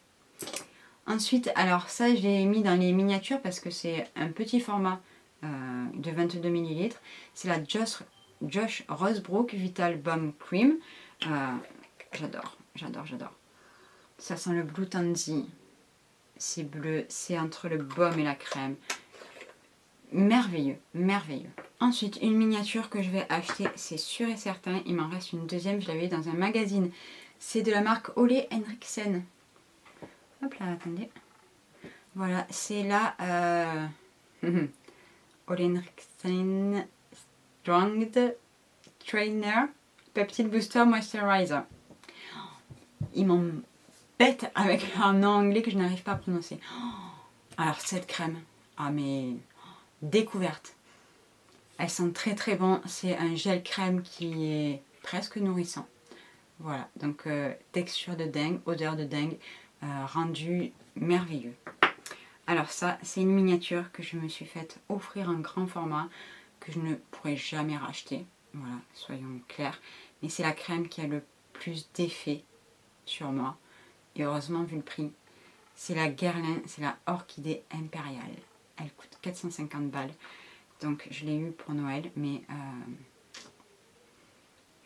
Ensuite, alors ça je l'ai mis dans les miniatures parce que c'est un petit format de 22 ml. C'est la Josh Rosebrook Vital Balm Cream. J'adore. Ça sent le Blue Tansy. C'est bleu, c'est entre le baume et la crème. Merveilleux. Ensuite, une miniature que je vais acheter, c'est sûr et certain. Il m'en reste une deuxième, je l'avais dans un magazine. C'est de la marque Ole Henriksen. Hop là, attendez. Voilà, c'est la Ole Henriksen Strong Trainer Peptide Booster Moisturizer. Ils m'embêtent avec un nom anglais que je n'arrive pas à prononcer. Alors cette crème, mais découverte. Elle sent très très bon. C'est un gel crème qui est presque nourrissant. Voilà, donc texture de dingue, odeur de dingue. rendu merveilleux. Alors ça, c'est une miniature que je me suis faite offrir en grand format, que je ne pourrais jamais racheter, voilà, soyons clairs. Mais c'est la crème qui a le plus d'effet sur moi, et heureusement vu le prix. C'est la Guerlain, c'est la Orchidée Impériale. Elle coûte 450 balles, donc je l'ai eue pour Noël, mais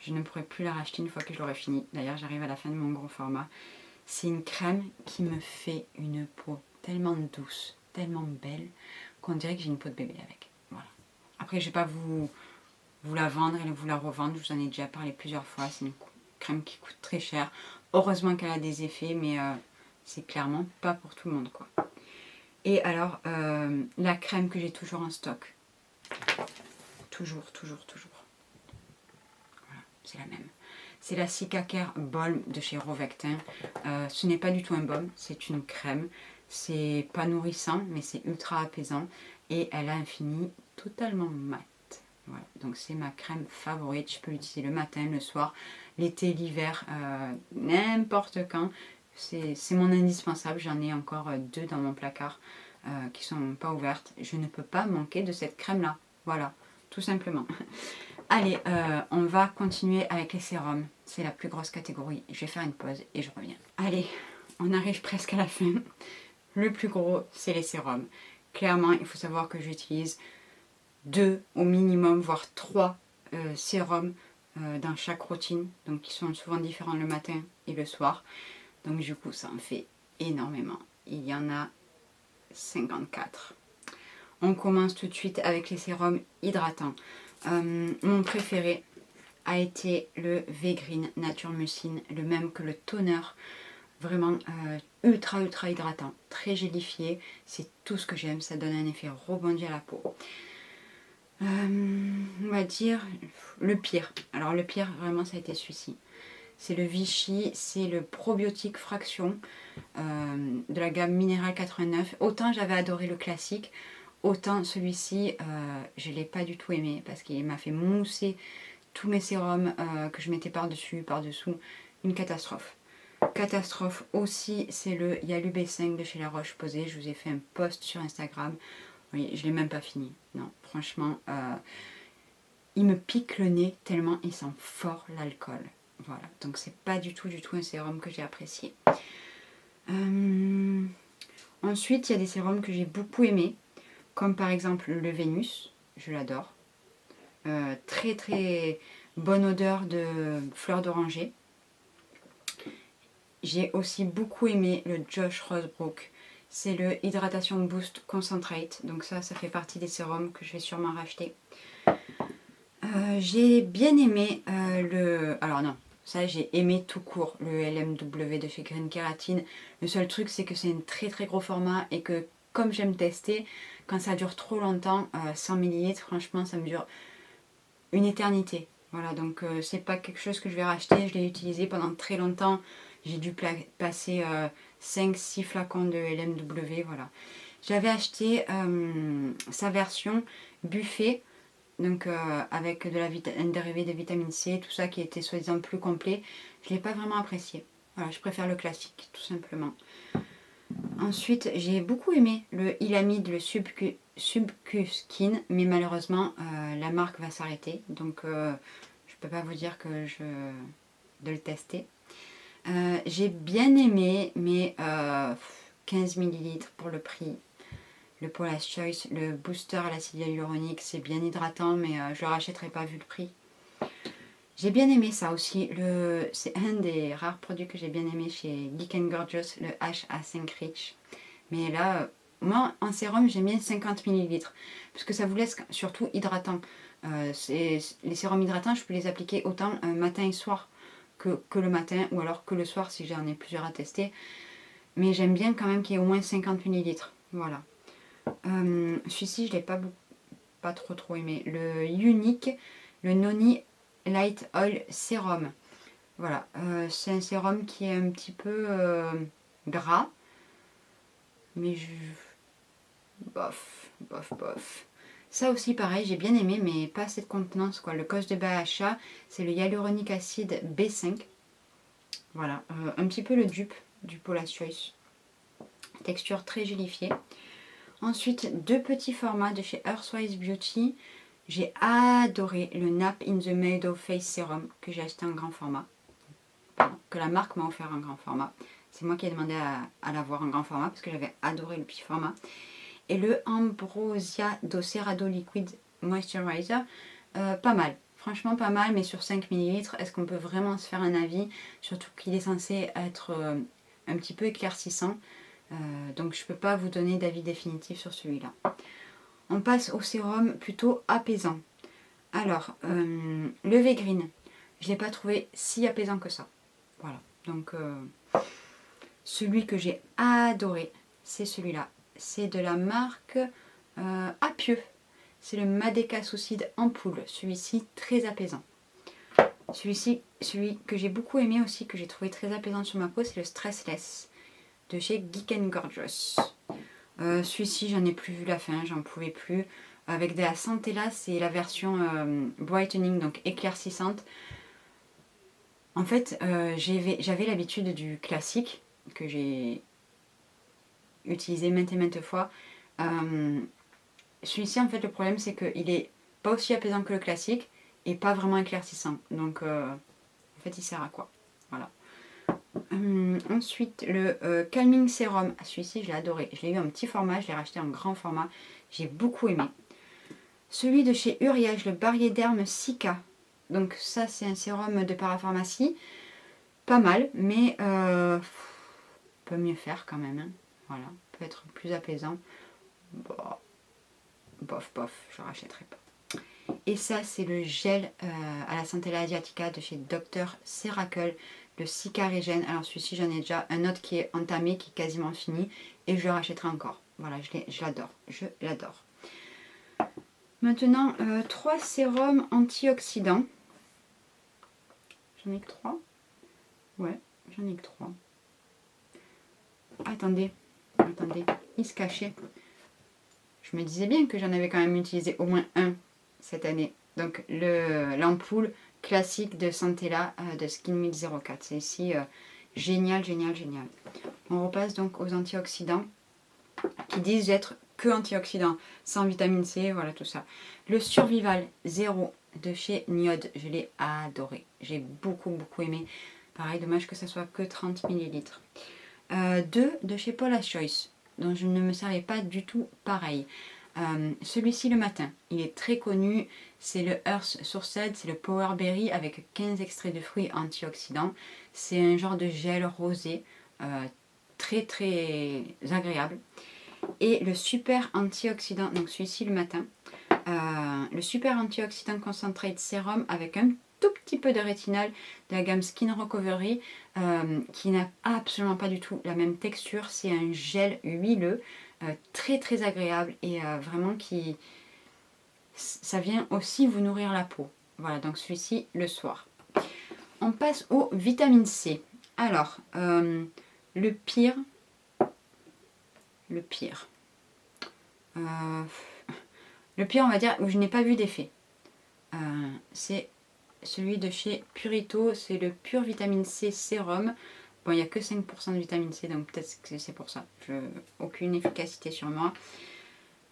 je ne pourrai plus la racheter une fois que je l'aurai fini. D'ailleurs, j'arrive à la fin de mon gros format. C'est une crème qui me fait une peau tellement douce, tellement belle, qu'on dirait que j'ai une peau de bébé avec. Voilà. Après, je ne vais pas vous la vendre et vous la revendre. Je vous en ai déjà parlé plusieurs fois. C'est une crème qui coûte très cher. Heureusement qu'elle a des effets, mais c'est clairement pas pour tout le monde, quoi. Et alors, la crème que j'ai toujours en stock. Toujours. Voilà, c'est la même. C'est la Cicacare Balm de chez Rovectin. Ce n'est pas du tout un baume, c'est une crème. C'est pas nourrissant, mais c'est ultra apaisant. Et elle a un fini totalement mat. Voilà, donc c'est ma crème favorite. Je peux l'utiliser le matin, le soir, l'été, l'hiver, n'importe quand. C'est mon indispensable. J'en ai encore 2 dans mon placard qui sont pas ouvertes. Je ne peux pas manquer de cette crème-là. Voilà, tout simplement. Allez, on va continuer avec les sérums. C'est la plus grosse catégorie. Je vais faire une pause et je reviens. Allez, on arrive presque à la fin. Le plus gros, c'est les sérums. Clairement, il faut savoir que j'utilise 2 au minimum, voire 3 sérums dans chaque routine. Donc, qui sont souvent différents le matin et le soir. Donc, du coup, ça en fait énormément. Il y en a 54. On commence tout de suite avec les sérums hydratants. Mon préféré a été le V-Green Nature Mucine, le même que le toner, vraiment ultra hydratant, très gélifié, c'est tout ce que j'aime, ça donne un effet rebondi à la peau. On va dire le pire, alors le pire vraiment ça a été celui-ci, c'est le Vichy, c'est le probiotique fraction de la gamme Minéral 89, autant j'avais adoré le classique, autant celui-ci, je ne l'ai pas du tout aimé parce qu'il m'a fait mousser tous mes sérums que je mettais par-dessous. Une catastrophe. Catastrophe aussi, c'est le Yalu B5 de chez La Roche-Posay. Je vous ai fait un post sur Instagram. Oui, je ne l'ai même pas fini. Non, franchement, il me pique le nez tellement il sent fort l'alcool. Voilà, donc c'est pas du tout un sérum que j'ai apprécié. Ensuite, il y a des sérums que j'ai beaucoup aimés. Comme par exemple le Vénus, je l'adore. Très bonne odeur de fleurs d'oranger. J'ai aussi beaucoup aimé le Josh Rosebrook. C'est le Hydratation Boost Concentrate. Donc ça fait partie des sérums que je vais sûrement racheter. J'ai bien aimé le... Alors non, ça j'ai aimé tout court, le LMW de chez Green Keratin. Le seul truc c'est que c'est un très gros format et que comme j'aime tester, quand ça dure trop longtemps, 100 ml, franchement ça me dure une éternité. Voilà, donc c'est pas quelque chose que je vais racheter, je l'ai utilisé pendant très longtemps. J'ai dû passer 5-6 flacons de LMW, voilà. J'avais acheté sa version buffet, donc avec un dérivé de vitamine C, tout ça qui était soi-disant plus complet. Je ne l'ai pas vraiment apprécié. Voilà, je préfère le classique, tout simplement. Ensuite, j'ai beaucoup aimé le Ilamide, le Subcu Skin, mais malheureusement, la marque va s'arrêter. Donc, je ne peux pas vous dire de le tester. J'ai bien aimé, mais 15 ml pour le prix. Le Paula's Choice, le booster à l'acide hyaluronique, c'est bien hydratant, mais je ne le rachèterai pas vu le prix. J'ai bien aimé ça aussi. C'est un des rares produits que j'ai bien aimé chez Geek & Gorgeous, le HA5 Rich. Mais là, moi, en sérum, j'aime bien 50 ml. Parce que ça vous laisse surtout hydratant. Les sérums hydratants, je peux les appliquer autant matin et soir que le matin. Ou alors que le soir si j'en ai plusieurs à tester. Mais j'aime bien quand même qu'il y ait au moins 50 ml. Voilà. Celui-ci, je ne l'ai pas trop aimé. Le Unique, le Noni Light Oil Serum. Voilà, c'est un sérum qui est un petit peu gras. Mais bof. Ça aussi pareil, j'ai bien aimé, mais pas assez de contenance, quoi. Le Cos de BHA, c'est le hyaluronique acide B5. Voilà, un petit peu le dupe du Paula's Choice. Texture très gélifiée. Ensuite, 2 petits formats de chez Earthwise Beauty. J'ai adoré le Nap in the Meadow Face Serum que j'ai acheté en grand format. Pardon, que la marque m'a offert en grand format. C'est moi qui ai demandé à l'avoir en grand format parce que j'avais adoré le petit format. Et le Ambrosia Docerado Liquid Moisturizer, pas mal. Franchement pas mal, mais sur 5 ml, est-ce qu'on peut vraiment se faire un avis? Surtout qu'il est censé être un petit peu éclaircissant. Donc je ne peux pas vous donner d'avis définitif sur celui-là. On passe au sérum plutôt apaisant. Alors, le V-Green, je ne l'ai pas trouvé si apaisant que ça. Voilà, donc celui que j'ai adoré, c'est celui-là. C'est de la marque Apieux. C'est le Madeca Soucide Ampoule. Celui-ci, très apaisant. Celui que j'ai beaucoup aimé aussi, que j'ai trouvé très apaisant sur ma peau, c'est le Stressless de chez Geek & Gorgeous. Celui-ci, j'en ai plus vu la fin, j'en pouvais plus. Avec de la Centella, c'est la version brightening, donc éclaircissante. En fait, j'avais l'habitude du classique, que j'ai utilisé maintes et maintes fois. Celui-ci, en fait, le problème, c'est qu'il est pas aussi apaisant que le classique et pas vraiment éclaircissant. Donc, en fait, il sert à quoi? Voilà. Ensuite, le Calming Serum. Celui-ci, je l'ai adoré. Je l'ai eu en petit format, je l'ai racheté en grand format. J'ai beaucoup aimé. Celui de chez Uriage, le Barrier-Derme Cica. Donc ça, c'est un sérum de parapharmacie. Pas mal, mais peut mieux faire quand même. Hein. Voilà, peut être plus apaisant. Bon, bof, je ne rachèterai pas. Et ça, c'est le gel à la Centella Asiatica de chez Dr. Ceracle, le Cica Regen. Alors celui-ci, j'en ai déjà un autre qui est entamé, qui est quasiment fini. Et je le rachèterai encore. Voilà, je l'adore. Je l'adore. Maintenant, 3 sérums antioxydants. J'en ai que 3. Ouais, j'en ai que 3. Attendez, il se cachait. Je me disais bien que j'en avais quand même utilisé au moins un cette année. Donc l'ampoule classique de Centella de Skin Meal 04. C'est ici génial. On repasse donc aux antioxydants qui disent être que antioxydants, sans vitamine C, voilà tout ça. Le Survival 0 de chez Niod, je l'ai adoré. J'ai beaucoup aimé. Pareil, dommage que ça soit que 30 ml. 2 de chez Paula's Choice, dont je ne me servais pas du tout pareil. Celui-ci le matin, il est très connu, c'est le Earth Sourced, c'est le Power Berry avec 15 extraits de fruits antioxydants. C'est un genre de gel rosé, très agréable. Et le super antioxydant, donc celui-ci le matin, le super antioxydant concentrate sérum avec un tout petit peu de rétinal de la gamme Skin Recovery qui n'a absolument pas du tout la même texture. C'est un gel huileux très agréable et vraiment ça vient aussi vous nourrir la peau. Voilà, donc celui-ci le soir. On passe aux vitamines C. Alors, le pire, on va dire, où je n'ai pas vu d'effet, c'est celui de chez Purito, c'est le Pure Vitamine C Sérum. Bon, il n'y a que 5% de vitamine C, donc peut-être que c'est pour ça. Aucune efficacité sur moi.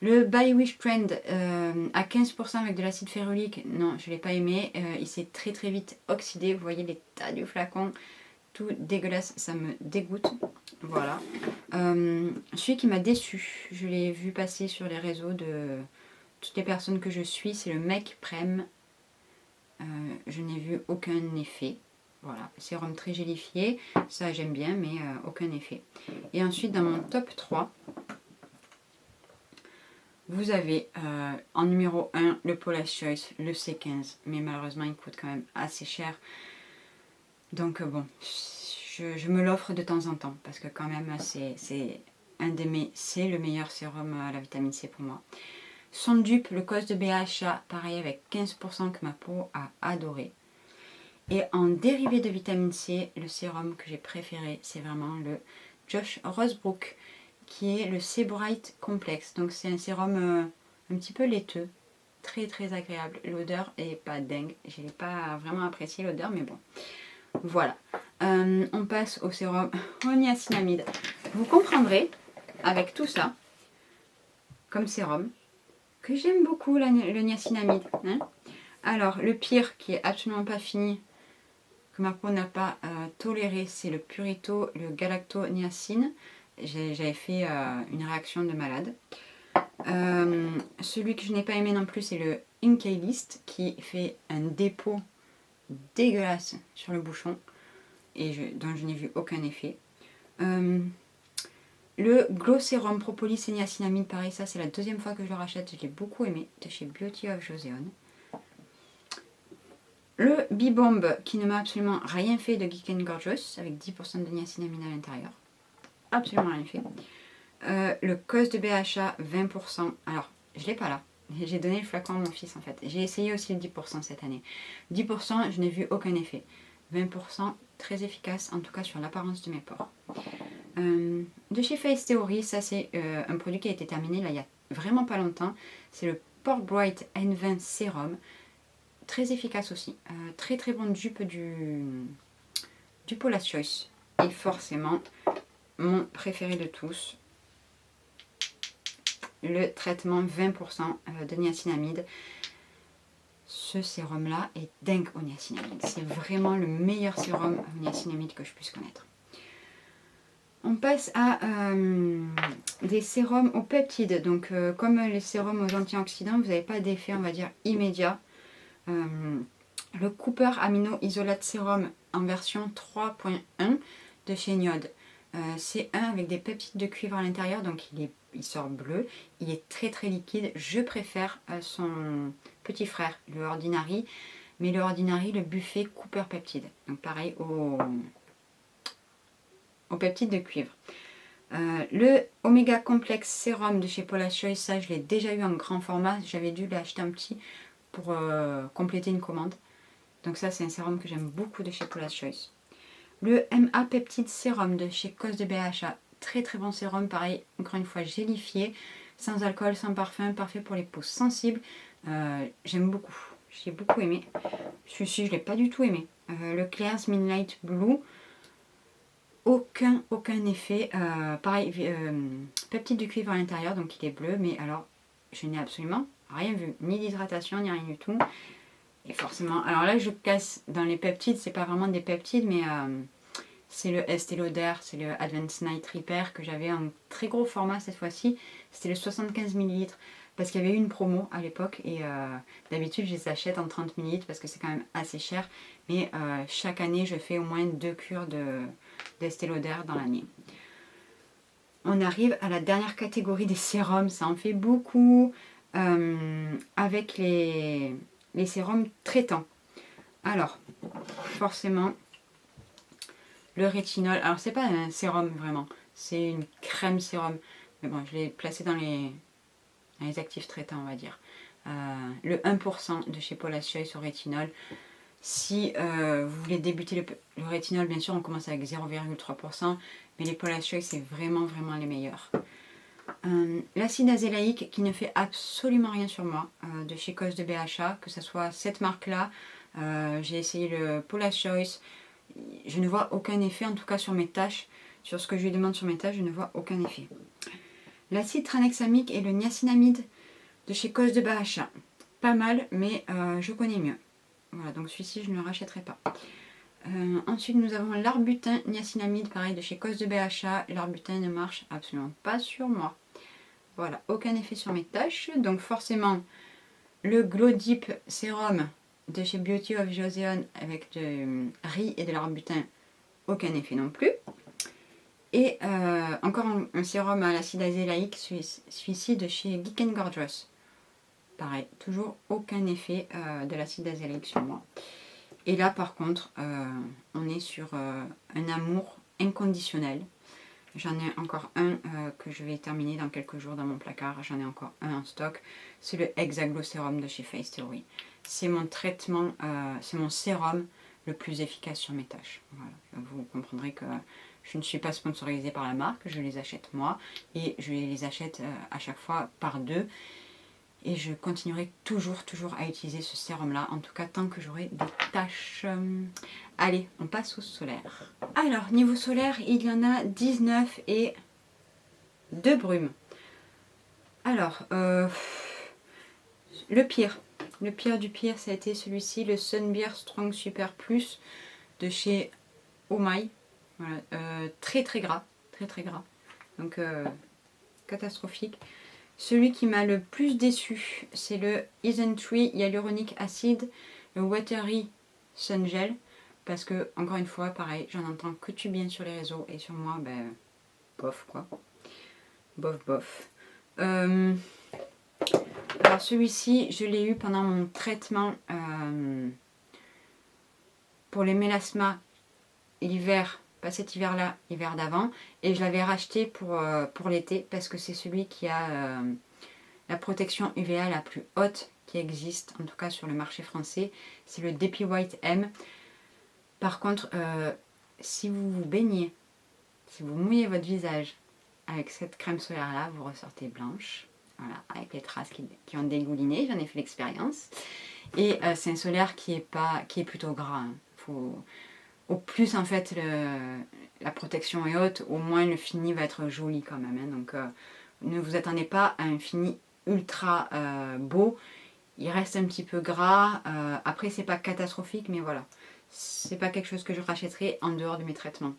Le By Wish Trend à 15% avec de l'acide férulique, non, je ne l'ai pas aimé. Il s'est très vite oxydé. Vous voyez l'état du flacon, tout dégueulasse, ça me dégoûte. Voilà. Celui qui m'a déçu, je l'ai vu passer sur les réseaux de toutes les personnes que je suis, c'est le Make Prem. Je n'ai vu aucun effet. Voilà, sérum très gélifié, ça j'aime bien, mais aucun effet. Et ensuite, dans mon top 3, vous avez en numéro 1 le Paula's Choice, le C15. Mais malheureusement, il coûte quand même assez cher. Donc bon, je me l'offre de temps en temps, parce que quand même, c'est le meilleur sérum à la vitamine C pour moi. Son dupe, le Cos de BHA, pareil avec 15% que ma peau a adoré. Et en dérivé de vitamine C, le sérum que j'ai préféré, c'est vraiment le Josh Rosebrook, qui est le C-Bright Complex. Donc c'est un sérum un petit peu laiteux, très agréable. L'odeur est pas dingue, je n'ai pas vraiment apprécié l'odeur, mais bon. Voilà. On passe au sérum au niacinamide. Vous comprendrez, avec tout ça, comme sérum, que j'aime beaucoup le niacinamide. Hein. Alors, le pire, qui est absolument pas fini, que ma peau n'a pas toléré, c'est le Purito, le galactoniacine. J'avais fait une réaction de malade. Celui que je n'ai pas aimé non plus, c'est le Inkey-List, qui fait un dépôt dégueulasse sur le bouchon, et dont je n'ai vu aucun effet. Le Glow Serum Propolis et Niacinamide, pareil, ça c'est la deuxième fois que je le rachète, je l'ai beaucoup aimé, de chez Beauty of Joseon. Le Bibomb, qui ne m'a absolument rien fait, de Geek Gorgeous, avec 10% de niacinamide à l'intérieur. Absolument rien fait. Le Cos de BHA, 20%. Alors, je l'ai pas là. J'ai donné le flacon à mon fils en fait. J'ai essayé aussi le 10% cette année. 10%, je n'ai vu aucun effet. 20%, très efficace, en tout cas sur l'apparence de mes pores. De chez Face Theory, ça c'est un produit qui a été terminé là il y a vraiment pas longtemps. C'est le Pore Bright N20 Serum. Très efficace aussi. Très très bonne dupe du Paula's Choice. Et forcément, mon préféré de tous, le traitement 20% de niacinamide. Ce sérum là est dingue au niacinamide. C'est vraiment le meilleur sérum au niacinamide que je puisse connaître. On passe à des sérums aux peptides. Donc comme les sérums aux antioxydants, vous n'avez pas d'effet, on va dire, immédiat. Le Cooper Amino Isolate Sérum en version 3.1 de chez Niode. C'est un avec des peptides de cuivre à l'intérieur, donc il sort bleu. Il est très très liquide. Je préfère son petit frère, le Ordinary. Mais le Ordinary, le buffet Cooper Peptide. Donc pareil aux peptides de cuivre. Le Omega Complex Sérum de chez Paula's Choice, ça je l'ai déjà eu en grand format. J'avais dû l'acheter un petit pour compléter une commande. Donc ça c'est un sérum que j'aime beaucoup de chez Paula's Choice. Le MA Peptide Sérum de chez Cos de BHA. Très très bon sérum, pareil, encore une fois gélifié, sans alcool, sans parfum, parfait pour les peaux sensibles. J'aime beaucoup, j'ai beaucoup aimé. Celui-ci je ne l'ai pas du tout aimé. Le Clear's Midnight Blue, aucun effet. Pareil, peptide de cuivre à l'intérieur, donc il est bleu, mais alors je n'ai absolument rien vu, ni d'hydratation, ni rien du tout. Et forcément, alors là je casse dans les peptides, c'est pas vraiment des peptides, mais c'est le Estée Lauder, c'est le Advanced Night Repair que j'avais en très gros format cette fois-ci. C'était le 75 ml parce qu'il y avait eu une promo à l'époque et d'habitude je les achète en 30 ml parce que c'est quand même assez cher. Mais chaque année je fais au moins 2 cures d'Estée Lauder dans l'année. On arrive à la dernière catégorie des sérums, ça en fait beaucoup avec les sérums traitants. Alors, forcément, le rétinol, alors c'est pas un sérum vraiment, c'est une crème sérum, mais bon, je l'ai placé dans les actifs traitants, on va dire. Le 1% de chez Paula's Choice au rétinol. Si vous voulez débuter le rétinol, bien sûr, on commence avec 0,3%, mais les Paula's Choice, c'est vraiment les meilleurs. L'acide azélaïque qui ne fait absolument rien sur moi, de chez Cos de BHA, que ce soit cette marque-là, j'ai essayé le Paula's Choice, je ne vois aucun effet, en tout cas sur mes taches, sur ce que je lui demande sur mes taches, je ne vois aucun effet. L'acide tranexamique et le niacinamide de chez Cos de BHA, pas mal, mais je connais mieux. Voilà, donc celui-ci je ne le rachèterai pas. Ensuite nous avons l'arbutin niacinamide, pareil de chez Cos de BHA. L'arbutin ne marche absolument pas sur moi. Voilà, aucun effet sur mes taches. Donc forcément le Glow Deep Sérum de chez Beauty of Joseon avec de riz et de l'arbutin, aucun effet non plus. Et encore un sérum à l'acide azélaïque, celui-ci de chez Geek Gorgeous. Pareil, toujours aucun effet de l'acide azélaïque sur moi. Et là par contre, on est sur un amour inconditionnel. J'en ai encore un que je vais terminer dans quelques jours dans mon placard. J'en ai encore un en stock. C'est le Hexaglow Sérum de chez Face Theory. C'est mon traitement, c'est mon sérum le plus efficace sur mes taches. Voilà. Vous comprendrez que je ne suis pas sponsorisée par la marque. Je les achète moi et je les achète à chaque fois par deux. Et je continuerai toujours à utiliser ce sérum là, en tout cas tant que j'aurai des taches. Allez, on passe au solaire. Alors, niveau solaire, il y en a 19 et 2 brumes. Alors, le pire du pire, ça a été celui-ci, le Sunbeer Strong Super Plus de chez Oh My. Voilà, très gras, très gras. Donc, catastrophique. Celui qui m'a le plus déçu, c'est le Isntree Hyaluronic Acid, le Watery Sun Gel. Parce que, encore une fois, pareil, j'en entends que du bien sur les réseaux. Et sur moi, ben, bof quoi. Bof. Alors celui-ci, je l'ai eu pendant mon traitement pour les mélasmas l'hiver, pas cet hiver-là, l'hiver d'avant. Et je l'avais racheté pour l'été parce que c'est celui qui a la protection UVA la plus haute qui existe, en tout cas sur le marché français. C'est le DP White M. Par contre, si vous vous baignez, si vous mouillez votre visage avec cette crème solaire là, vous ressortez blanche. Voilà, avec les traces qui ont dégouliné, j'en ai fait l'expérience. Et c'est un solaire qui est plutôt gras. Hein. Au plus en fait la protection est haute, au moins le fini va être joli quand même. Hein. Donc ne vous attendez pas à un fini ultra beau. Il reste un petit peu gras. Après c'est pas catastrophique, mais voilà. C'est pas quelque chose que je rachèterai en dehors de mes traitements.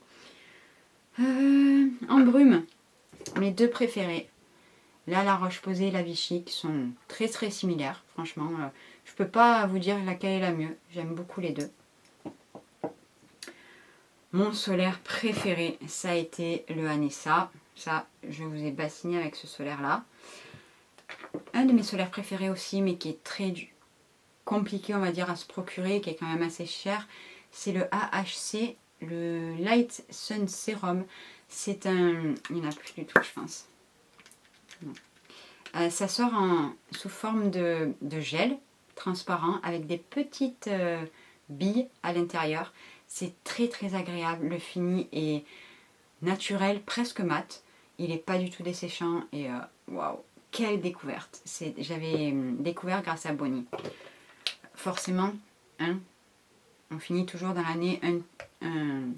En brume, mes 2 préférés. Là, la Roche-Posay et la Vichy qui sont très similaires. Franchement, je peux pas vous dire laquelle est la mieux. J'aime beaucoup les 2. Mon solaire préféré, ça a été le Anessa. Ça, je vous ai bassiné avec ce solaire-là. Un de mes solaires préférés aussi, mais qui est très compliqué, on va dire, à se procurer, qui est quand même assez cher, c'est le AHC, le Light Sun Serum. C'est un... Il n'y en a plus du tout, je pense. Ça sort sous forme de gel transparent avec des petites billes à l'intérieur. C'est très agréable. Le fini est naturel, presque mat. Il n'est pas du tout desséchant et waouh, quelle découverte. J'avais découvert grâce à Bonnie. Forcément, hein, on finit toujours dans l'année un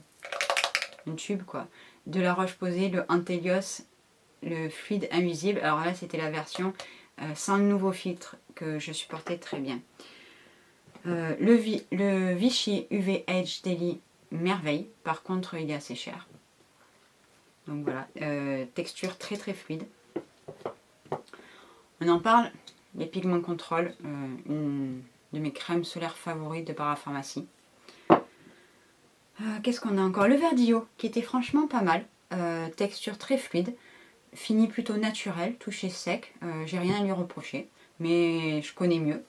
tube quoi. De la Roche-Posay, le Antelios, le fluide invisible. Alors là, c'était la version sans le nouveau filtre que je supportais très bien. Le Vichy UV Edge Daily, merveille. Par contre, il est assez cher. Donc voilà, texture très fluide. On en parle, les Pigments Control, une de mes crèmes solaires favorites de Parapharmacie. Qu'est-ce qu'on a encore? Le Verdillo, qui était franchement pas mal. Texture très fluide. Fini plutôt naturel, touché sec. J'ai rien à lui reprocher. Mais je connais mieux.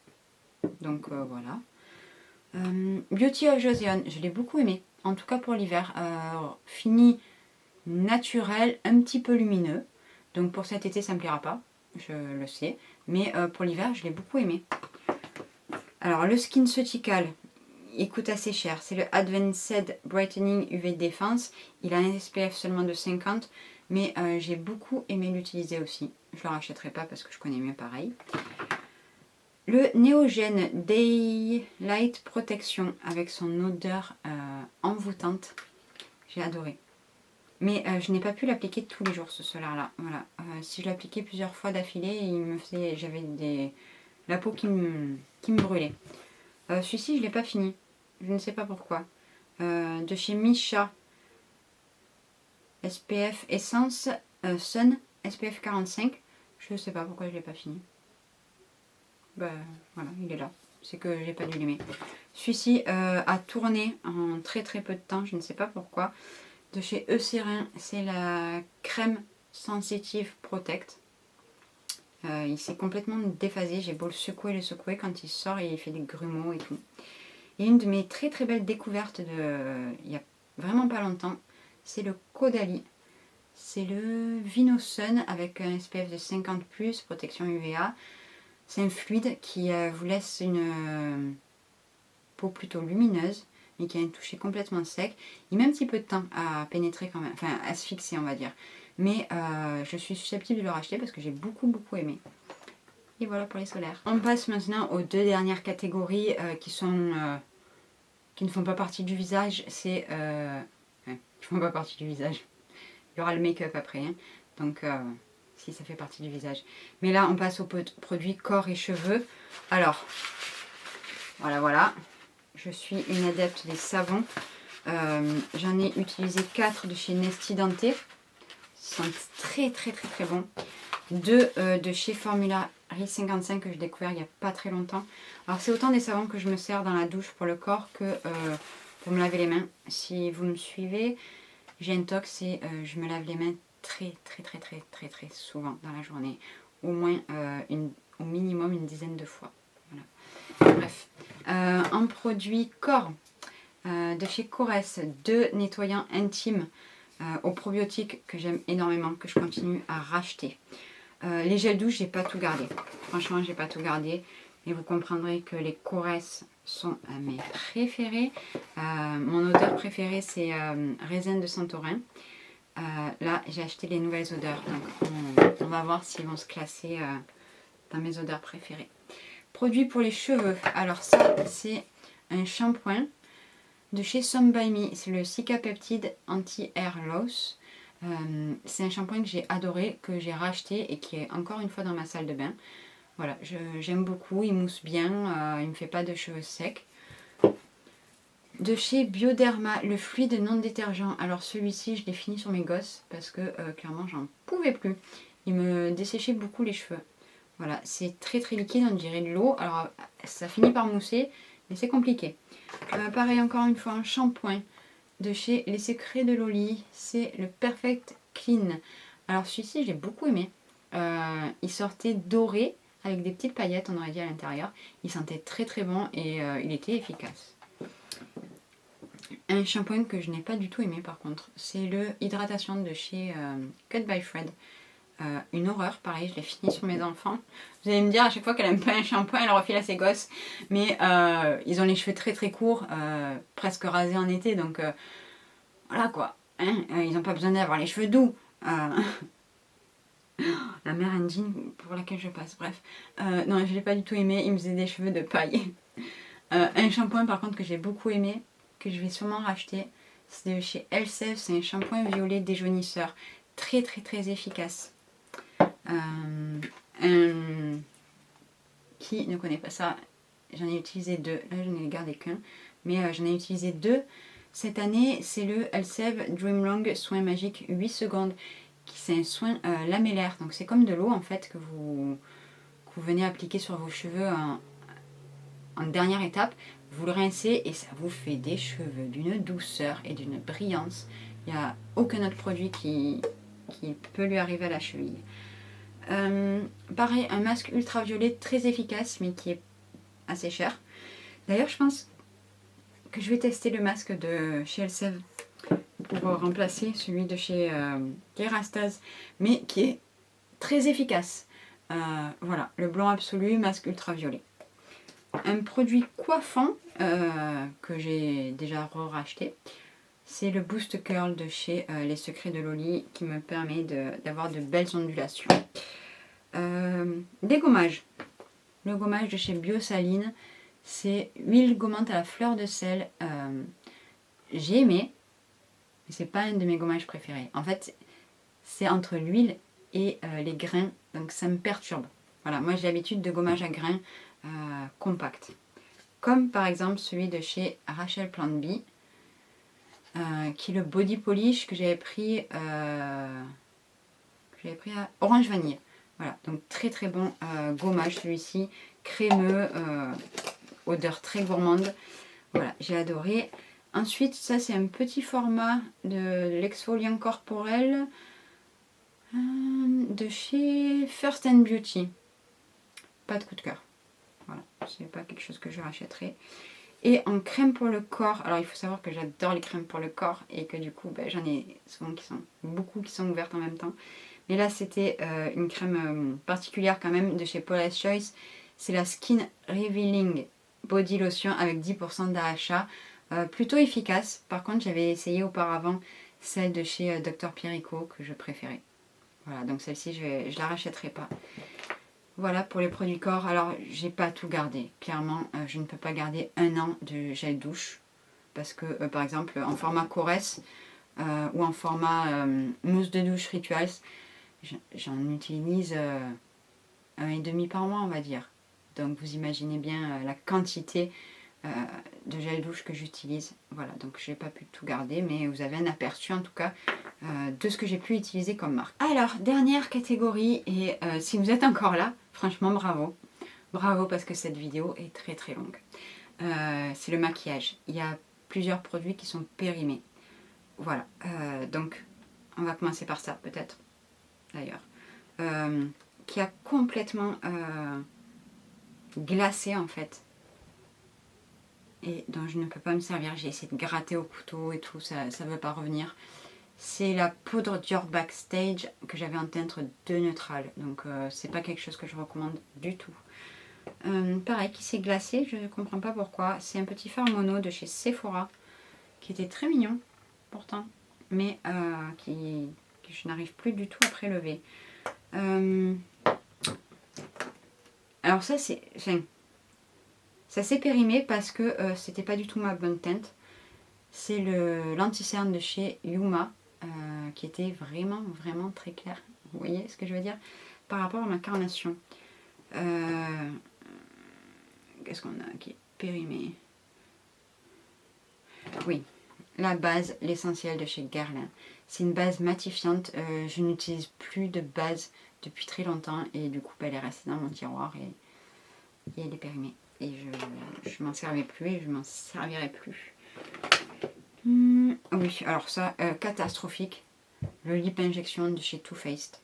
Donc voilà. Beauty of Joseon, je l'ai beaucoup aimé. En tout cas pour l'hiver. Fini naturel, un petit peu lumineux. Donc pour cet été, ça ne me plaira pas. Je le sais. Mais pour l'hiver, je l'ai beaucoup aimé. Alors le SkinCeutical, il coûte assez cher. C'est le Advanced Brightening UV Defense. Il a un SPF seulement de 50. Mais j'ai beaucoup aimé l'utiliser aussi. Je ne le rachèterai pas parce que je connais mieux pareil. Le Neogen Daylight Protection avec son odeur envoûtante. J'ai adoré. Mais je n'ai pas pu l'appliquer tous les jours ce solaire-là. Voilà. Si je l'appliquais plusieurs fois d'affilée, j'avais la peau qui me brûlait. Celui-ci, je ne l'ai pas fini. Je ne sais pas pourquoi. De chez Misha. SPF Essence Sun SPF 45. Je ne sais pas pourquoi je ne l'ai pas fini. Ben voilà, il est là. C'est que j'ai pas dû l'aimer. Celui-ci a tourné en très peu de temps. Je ne sais pas pourquoi. De chez Eucerin, c'est la crème Sensitive Protect. Il s'est complètement déphasé. J'ai beau le secouer, quand il sort, il fait des grumeaux et tout. Et une de mes très belles découvertes il y a vraiment pas longtemps, c'est le Caudalie. C'est le Vino Sun avec un SPF de 50+, protection UVA. C'est un fluide qui vous laisse une peau plutôt lumineuse, mais qui a un toucher complètement sec. Il met un petit peu de temps à pénétrer quand même, enfin à se fixer on va dire. Mais je suis susceptible de le racheter parce que j'ai beaucoup aimé. Et voilà pour les solaires. On passe maintenant aux deux dernières catégories qui ne font pas partie du visage. C'est... qui font pas partie du visage. Il y aura le make-up après. Hein. Donc, si ça fait partie du visage. Mais là, on passe aux produits corps et cheveux. Alors, voilà. Je suis une adepte des savons. J'en ai utilisé 4 de chez Nesti Dante. Ils sont très bons. 2 de chez Formulary 55 que j'ai découvert il n'y a pas très longtemps. Alors c'est autant des savons que je me sers dans la douche pour le corps que pour me laver les mains. Si vous me suivez, j'ai un tox et je me lave les mains très souvent dans la journée. Au moins au minimum une dizaine de fois. Voilà. Bref. En produit corps de chez Corès, 2 nettoyants intimes aux probiotiques que j'aime énormément, que je continue à racheter. Les gels douche, j'ai pas tout gardé. Franchement, j'ai pas tout gardé. Et vous comprendrez que les Corès sont mes préférés. Mon odeur préférée, c'est raisin de Santorin. Là, j'ai acheté les nouvelles odeurs. Donc, on va voir s'ils vont se classer dans mes odeurs préférées. Produit pour les cheveux. Alors ça, c'est un shampoing de chez Some By Me. C'est le Cicapeptide Anti-Hair Loss. C'est un shampoing que j'ai adoré, que j'ai racheté et qui est encore une fois dans ma salle de bain. Voilà, j'aime beaucoup, il mousse bien, il ne me fait pas de cheveux secs. De chez Bioderma, le fluide non détergent. Alors celui-ci, je l'ai fini sur mes gosses parce que clairement, j'en pouvais plus. Il me desséchait beaucoup les cheveux. Voilà, c'est très liquide, on dirait de l'eau. Alors ça finit par mousser, mais c'est compliqué. Pareil, encore une fois, un shampoing de chez Les Secrets de Loli, c'est le Perfect Clean. Alors celui-ci, je l'ai beaucoup aimé. Il sortait doré avec des petites paillettes, on aurait dit à l'intérieur. Il sentait très bon et il était efficace. Un shampoing que je n'ai pas du tout aimé par contre, c'est le Hydratation de chez Cut by Fred. Une horreur, pareil, je l'ai fini sur mes enfants. Vous allez me dire à chaque fois qu'elle aime pas un shampoing, elle le refile à ses gosses. Mais ils ont les cheveux très courts, presque rasés en été, donc voilà quoi. Hein, ils n'ont pas besoin d'avoir les cheveux doux. La mère indigne pour laquelle je passe, bref. Non, je l'ai pas du tout aimé, il me faisait des cheveux de paille. Un shampoing par contre que j'ai beaucoup aimé, que je vais sûrement racheter, c'est de chez Elseve, c'est un shampoing violet déjaunisseur. Très efficace. Qui ne connaît pas ça, j'en ai utilisé 2, là je n'ai gardé qu'un, mais j'en ai utilisé 2 cette année. C'est le Elseve Dream Long Soin Magique 8 secondes, qui c'est un soin lamellaire, donc c'est comme de l'eau en fait que vous venez appliquer sur vos cheveux en dernière étape. Vous le rincez et ça vous fait des cheveux d'une douceur et d'une brillance. Il n'y a aucun autre produit qui peut lui arriver à la cheville. Pareil, un masque ultraviolet très efficace mais qui est assez cher. D'ailleurs, je pense que je vais tester le masque de chez Elseve pour remplacer celui de chez Kerastase, mais qui est très efficace. Voilà, le blanc absolu, masque ultraviolet. Un produit coiffant que j'ai déjà racheté, c'est le Boost Curl de chez Les Secrets de Loli, qui me permet d'avoir de belles ondulations. Des gommages. Le gommage de chez Biosaline, c'est huile gommante à la fleur de sel. J'ai aimé, mais c'est pas un de mes gommages préférés. En fait, c'est entre l'huile et les grains, donc ça me perturbe. Voilà, moi j'ai l'habitude de gommage à grains compact. Comme par exemple celui de chez Rachel Plant Bee, qui est le Body Polish que j'avais pris à Orange Vanille. Voilà, donc très bon gommage celui-ci, crémeux, odeur très gourmande. Voilà, j'ai adoré. Ensuite, ça c'est un petit format de l'exfoliant corporel de chez First and Beauty. Pas de coup de cœur. Voilà, c'est pas quelque chose que je rachèterai. Et en crème pour le corps, alors il faut savoir que j'adore les crèmes pour le corps et que du coup j'en ai souvent beaucoup qui sont ouvertes en même temps. Mais là c'était une crème particulière quand même de chez Paula's Choice. C'est la Skin Revealing Body Lotion avec 10% d'AHA. Plutôt efficace. Par contre j'avais essayé auparavant celle de chez Dr Pierrico que je préférais. Voilà, donc celle-ci je la rachèterai pas. Voilà pour les produits corps. Alors, j'ai pas tout gardé. Clairement, je ne peux pas garder 1 an de gel douche. Parce que, par exemple, en format Corès ou en format mousse de douche Rituals, j'en utilise 1,5 par mois, on va dire. Donc, vous imaginez bien la quantité de gel douche que j'utilise. Voilà, donc je n'ai pas pu tout garder, mais vous avez un aperçu en tout cas de ce que j'ai pu utiliser comme marque. Alors, dernière catégorie, et si vous êtes encore là, franchement bravo. Bravo parce que cette vidéo est très très longue. C'est le maquillage. Il y a plusieurs produits qui sont périmés. Voilà, donc on va commencer par ça peut-être, d'ailleurs. Qui a complètement glacé en fait. Et dont je ne peux pas me servir. J'ai essayé de gratter au couteau et tout, ça ne veut pas revenir. C'est la poudre Dior Backstage que j'avais en teinte de neutral. Donc c'est pas quelque chose que je recommande du tout. Pareil, qui s'est glacé, je ne comprends pas pourquoi. C'est un petit fard mono de chez Sephora qui était très mignon pourtant, mais que je n'arrive plus du tout à prélever. Alors ça c'est... Enfin, ça s'est périmé parce que c'était pas du tout ma bonne teinte. C'est l'anti-cerne de chez Yuma qui était vraiment vraiment très clair. Vous voyez ce que je veux dire? Par rapport à ma carnation. Qu'est-ce qu'on a qui est périmé? Oui, la base, l'essentiel de chez Guerlain. C'est une base matifiante. Je n'utilise plus de base depuis très longtemps et du coup elle est restée dans mon tiroir et elle est périmée. Et je m'en servais plus et je m'en servirai plus. Oui, alors ça, catastrophique. Le lip injection de chez Too Faced.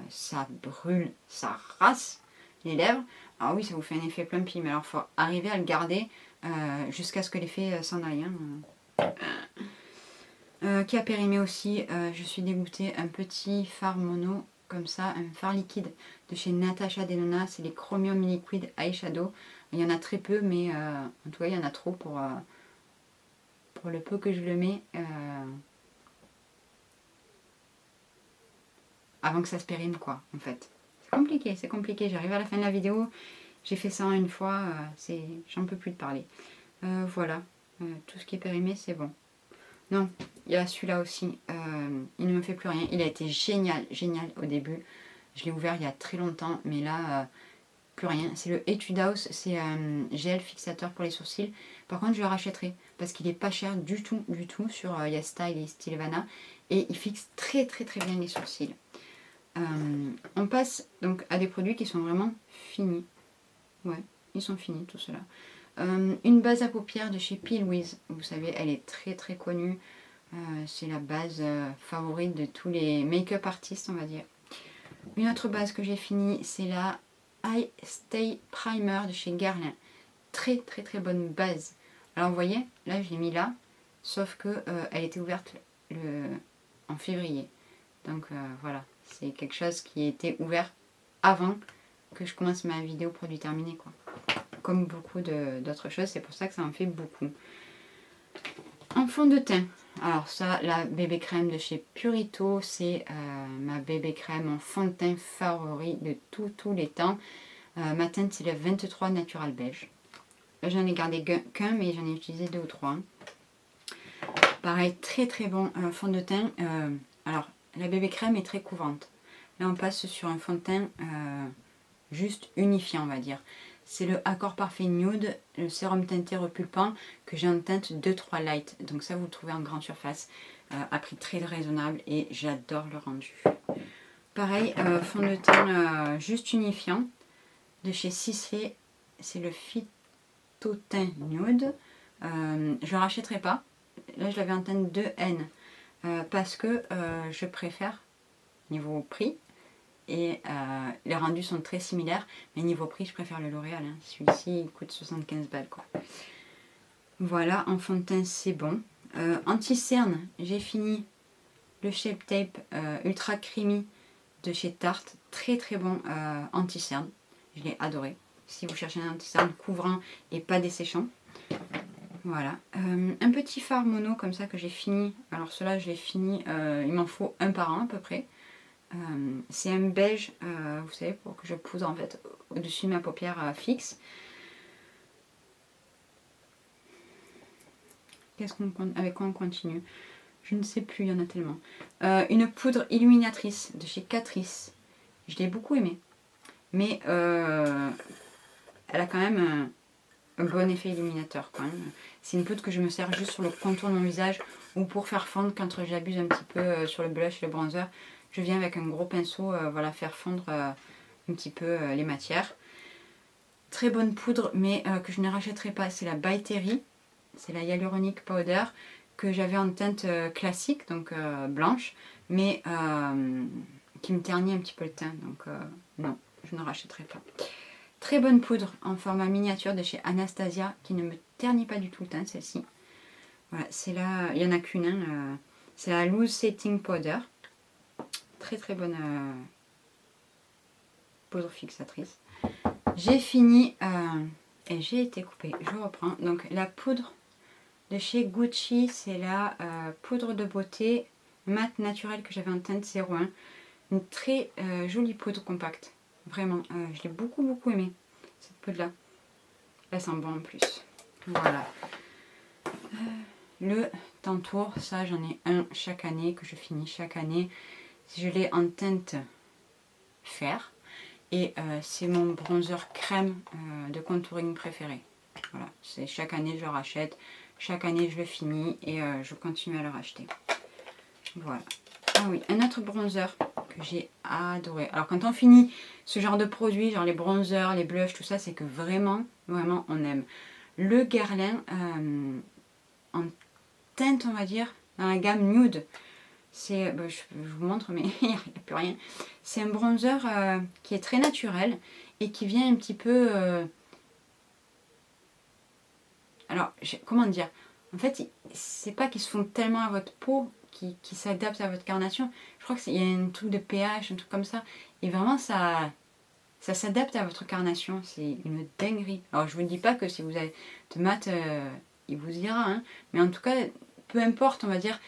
Ça brûle, ça rase les lèvres. Alors oui, ça vous fait un effet plumpy, mais alors il faut arriver à le garder jusqu'à ce que l'effet s'en aille. Qui a périmé aussi, je suis dégoûtée, un petit fard mono comme ça, un fard liquide de chez Natasha Denona, c'est les Chromium Liquid Eyeshadow. Il y en a très peu, mais en tout cas il y en a trop pour le peu que je le mets avant que ça se périme quoi en fait. C'est compliqué, j'arrive à la fin de la vidéo, j'ai fait ça une fois, j'en peux plus de parler. Voilà, tout ce qui est périmé c'est bon. Non, il y a celui-là aussi, il ne me fait plus rien, il a été génial au début. Je l'ai ouvert il y a très longtemps, mais là, plus rien. C'est le Etude House, c'est un gel fixateur pour les sourcils. Par contre, je le rachèterai parce qu'il n'est pas cher du tout sur YesStyle et Stylevana. Et il fixe très bien les sourcils. On passe donc à des produits qui sont vraiment finis. Ouais, ils sont finis tout cela. Une base à paupières de chez Peel With. Vous savez, elle est très connue. C'est la base favorite de tous les make-up artistes, on va dire. Une autre base que j'ai finie, c'est la Eye Stay Primer de chez Guerlain. Très bonne base. Alors vous voyez, là je l'ai mis là, sauf que elle était ouverte en février. Donc voilà, c'est quelque chose qui était ouvert avant que je commence ma vidéo produit terminé quoi. Comme beaucoup d'autres choses, c'est pour ça que ça en fait beaucoup. En fond de teint, alors ça, la bébé crème de chez Purito, c'est ma bébé crème en fond de teint favori de tous les temps. Ma teinte c'est le 23 Natural Beige. Là j'en ai gardé qu'un, mais j'en ai utilisé 2 ou 3. Pareil, très bon fond de teint. Alors, la bébé crème est très couvrante. Là on passe sur un fond de teint juste unifiant on va dire. C'est le Accord Parfait Nude, le sérum teinté repulpant que j'ai en teinte 2-3 Light. Donc ça vous le trouvez en grande surface à prix très raisonnable et j'adore le rendu. Pareil, fond de teint juste unifiant de chez Sisley, c'est le Phytotin Nude. Je ne le rachèterai pas. Là je l'avais en teinte 2N parce que je préfère niveau prix. Et les rendus sont très similaires, mais niveau prix, je préfère le L'Oréal. Hein. Celui-ci, il coûte 75 balles. Quoi. Voilà, en fond de teint, c'est bon. Anti-cerne, j'ai fini le Shape Tape Ultra Creamy de chez Tarte. Très bon anti-cerne. Je l'ai adoré. Si vous cherchez un anti-cerne couvrant et pas desséchant. Voilà. Un petit fard mono comme ça que j'ai fini. Alors cela, je l'ai fini, il m'en faut un par an à peu près. C'est un beige, vous savez, pour que je poudre en fait au-dessus de ma paupière fixe. Avec quoi on continue? Je ne sais plus, il y en a tellement. Une poudre illuminatrice de chez Catrice. Je l'ai beaucoup aimée. Mais elle a quand même un bon effet illuminateur quand même. C'est une poudre que je me sers juste sur le contour de mon visage ou pour faire fondre quand j'abuse un petit peu sur le blush et le bronzer. Je viens avec un gros pinceau voilà, faire fondre un petit peu les matières. Très bonne poudre mais que je ne rachèterai pas. C'est la By Terry. C'est la Hyaluronic Powder que j'avais en teinte classique, donc blanche, mais qui me ternit un petit peu le teint. Donc non, je ne rachèterai pas. Très bonne poudre en format miniature de chez Anastasia qui ne me ternit pas du tout le teint, celle-ci. Voilà, c'est là, il n'y en a qu'une. Hein, c'est la Loose Setting Powder. Très très bonne poudre fixatrice. J'ai fini et j'ai été coupée. Je reprends. Donc la poudre de chez Gucci, c'est la poudre de beauté mat naturelle que j'avais en teinte 01. Une très jolie poudre compacte. Vraiment, je l'ai beaucoup aimée, cette poudre-là. Elle sent bon en plus. Voilà. Le Tantour, ça j'en ai un chaque année, que je finis chaque année. Je l'ai en teinte fer. Et c'est mon bronzer crème de contouring préféré. Voilà, c'est chaque année je le rachète. Chaque année je le finis et je continue à le racheter. Voilà. Ah oui, un autre bronzer que j'ai adoré. Alors quand on finit ce genre de produits, genre les bronzers, les blushs, tout ça, c'est que vraiment on aime. Le Guerlain en teinte, on va dire, dans la gamme nude. C'est, je vous montre, mais il n'y a plus rien. C'est un bronzer qui est très naturel et qui vient un petit peu... alors, comment dire? En fait, c'est pas qu'ils se font tellement à votre peau, qui s'adaptent à votre carnation. Je crois qu'il y a un truc de pH, un truc comme ça. Et vraiment, ça s'adapte à votre carnation. C'est une dinguerie. Alors, je vous dis pas que si vous avez de mat, il vous ira. Hein. Mais en tout cas, peu importe, on va dire,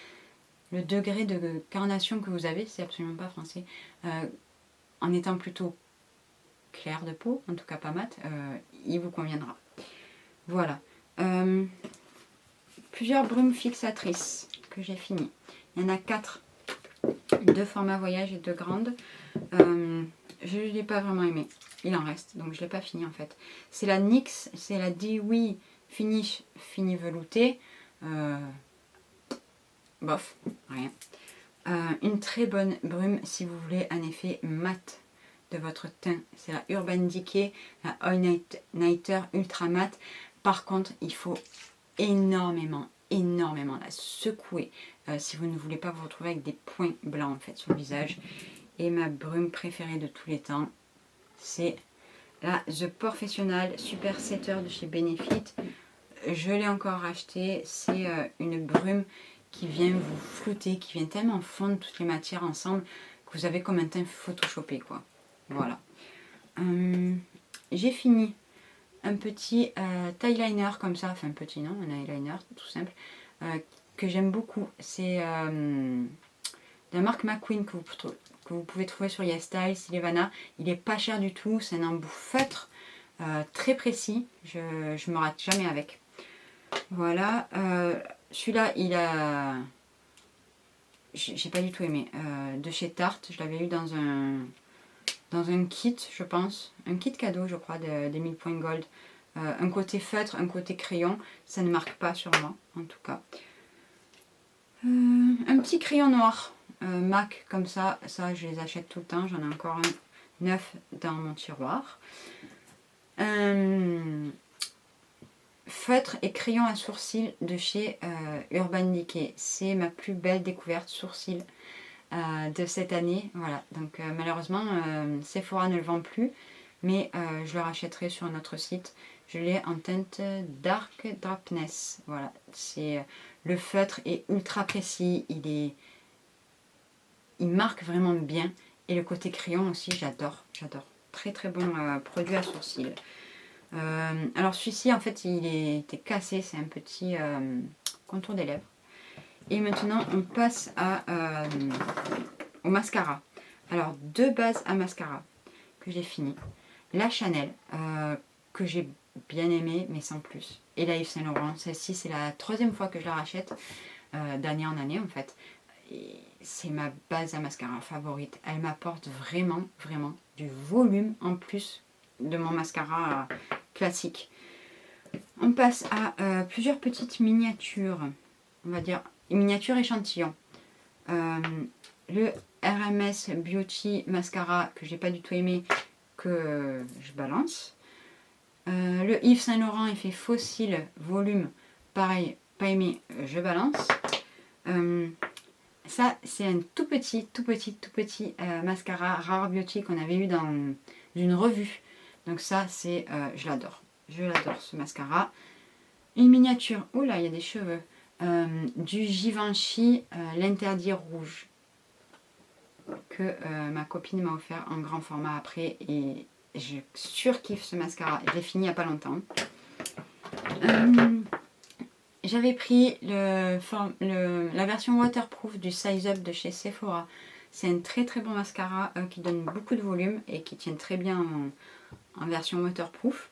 le degré de carnation que vous avez, c'est absolument pas français. En étant plutôt clair de peau, en tout cas pas mat, il vous conviendra. Voilà. Plusieurs brumes fixatrices que j'ai fini. Il y en a 4. 2 formats voyage et 2 grandes. Je ne l'ai pas vraiment aimé. Il en reste, donc je ne l'ai pas fini en fait. C'est la NYX, c'est la Dewey Finish Fini Velouté. Bof, rien. Une très bonne brume si vous voulez un effet mat de votre teint. C'est la Urban Decay, la All Nighter Ultra Mat. Par contre, il faut énormément la secouer si vous ne voulez pas vous retrouver avec des points blancs en fait sur le visage. Et ma brume préférée de tous les temps, c'est la The Professional Super Setter de chez Benefit. Je l'ai encore racheté. C'est une brume qui vient vous flouter, qui vient tellement fondre toutes les matières ensemble que vous avez comme un teint photoshopé quoi. Voilà. J'ai fini un petit eyeliner comme ça, enfin petit non, un eyeliner tout simple, que j'aime beaucoup. C'est de la marque McQueen que vous pouvez trouver sur YesStyle, Silvana. Il est pas cher du tout, c'est un embout feutre, très précis, je me rate jamais avec. Voilà, celui-là il a... J'ai pas du tout aimé, de chez Tarte, je l'avais eu dans un kit, je pense, un kit cadeau, je crois, des 1000 points gold. Un côté feutre, un côté crayon, ça ne marque pas sur moi, en tout cas. Un petit crayon noir, MAC, comme ça je les achète tout le temps, j'en ai encore un neuf dans mon tiroir. Feutre et crayon à sourcils de chez Urban Decay, c'est ma plus belle découverte sourcils de cette année. Voilà, donc malheureusement Sephora ne le vend plus, mais je le rachèterai sur notre site. Je l'ai en teinte Dark Darkness. Voilà, c'est le feutre est ultra précis, il marque vraiment bien, et le côté crayon aussi, j'adore. Très très bon produit à sourcils. Alors celui-ci en fait il était cassé, c'est un petit contour des lèvres. Et maintenant on passe au mascara. Alors, 2 bases à mascara que j'ai fini. La Chanel, que j'ai bien aimée, mais sans plus. Et la Yves Saint Laurent, celle-ci, c'est la 3e fois que je la rachète, d'année en année en fait. Et c'est ma base à mascara favorite. Elle m'apporte vraiment, vraiment du volume en plus de mon mascara classique. On passe à plusieurs petites miniatures, on va dire miniatures échantillons. Le RMS Beauty Mascara que j'ai pas du tout aimé, que je balance. Le Yves Saint Laurent effet fossile volume, pareil, pas aimé, je balance. Ça c'est un tout petit mascara Rare Beauty qu'on avait eu dans une revue. Donc ça c'est, je l'adore ce mascara. Une miniature, oula il y a des cheveux, du Givenchy l'interdit rouge, que ma copine m'a offert en grand format après, et je surkiffe ce mascara. Je l'ai fini il n'y a pas longtemps. J'avais pris la version waterproof du Size Up de chez Sephora. C'est un très bon mascara qui donne beaucoup de volume et qui tient très bien en version waterproof.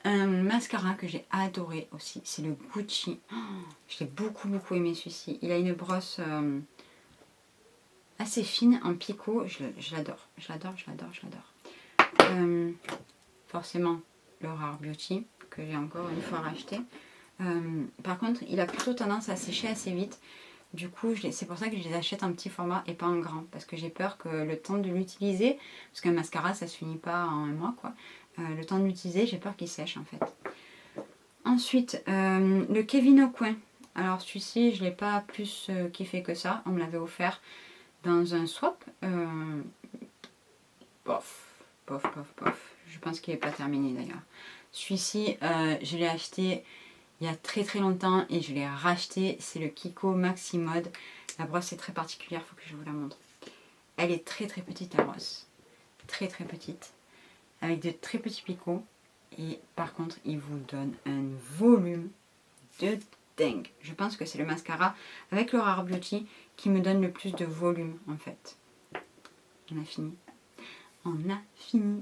Un mascara que j'ai adoré aussi, c'est le Gucci. Oh, je l'ai beaucoup aimé celui-ci. Il a une brosse assez fine en picot. Je l'adore. Forcément le Rare Beauty que j'ai encore une fois racheté. Par contre il a plutôt tendance à sécher assez vite. Du coup c'est pour ça que je les achète en petit format et pas en grand, parce que j'ai peur que le temps de l'utiliser, parce qu'un mascara ça se finit pas en un mois quoi, le temps de l'utiliser j'ai peur qu'il sèche en fait. Ensuite le Kevyn Aucoin. Alors celui-ci je l'ai pas plus kiffé que ça, on me l'avait offert dans un swap. Bof. Je pense qu'il n'est pas terminé d'ailleurs. Celui-ci je l'ai acheté il y a très longtemps et je l'ai racheté. C'est le Kiko Maxi Mode. La brosse est très particulière, il faut que je vous la montre. Elle est très petite la brosse. Très petite. Avec de très petits picots. Et par contre il vous donne un volume de dingue. Je pense que c'est le mascara avec le Rare Beauty qui me donne le plus de volume en fait. On a fini.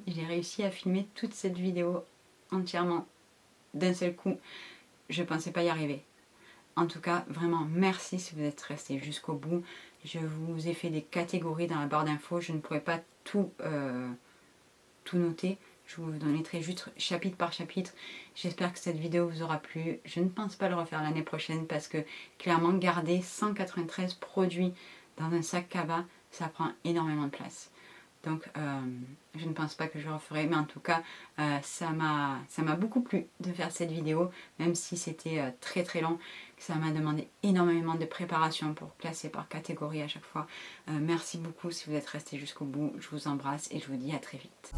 J'ai réussi à filmer toute cette vidéo entièrement d'un seul coup. Je pensais pas y arriver. En tout cas, vraiment merci si vous êtes resté jusqu'au bout. Je vous ai fait des catégories dans la barre d'infos. Je ne pourrais pas tout noter. Je vous mettrai juste chapitre par chapitre. J'espère que cette vidéo vous aura plu. Je ne pense pas le refaire l'année prochaine parce que clairement garder 193 produits dans un sac Kava, ça prend énormément de place. Donc je ne pense pas que je le referai, mais en tout cas ça m'a beaucoup plu de faire cette vidéo, même si c'était très long. Ça m'a demandé énormément de préparation pour classer par catégorie à chaque fois. Merci beaucoup si vous êtes resté jusqu'au bout. Je vous embrasse et je vous dis à très vite.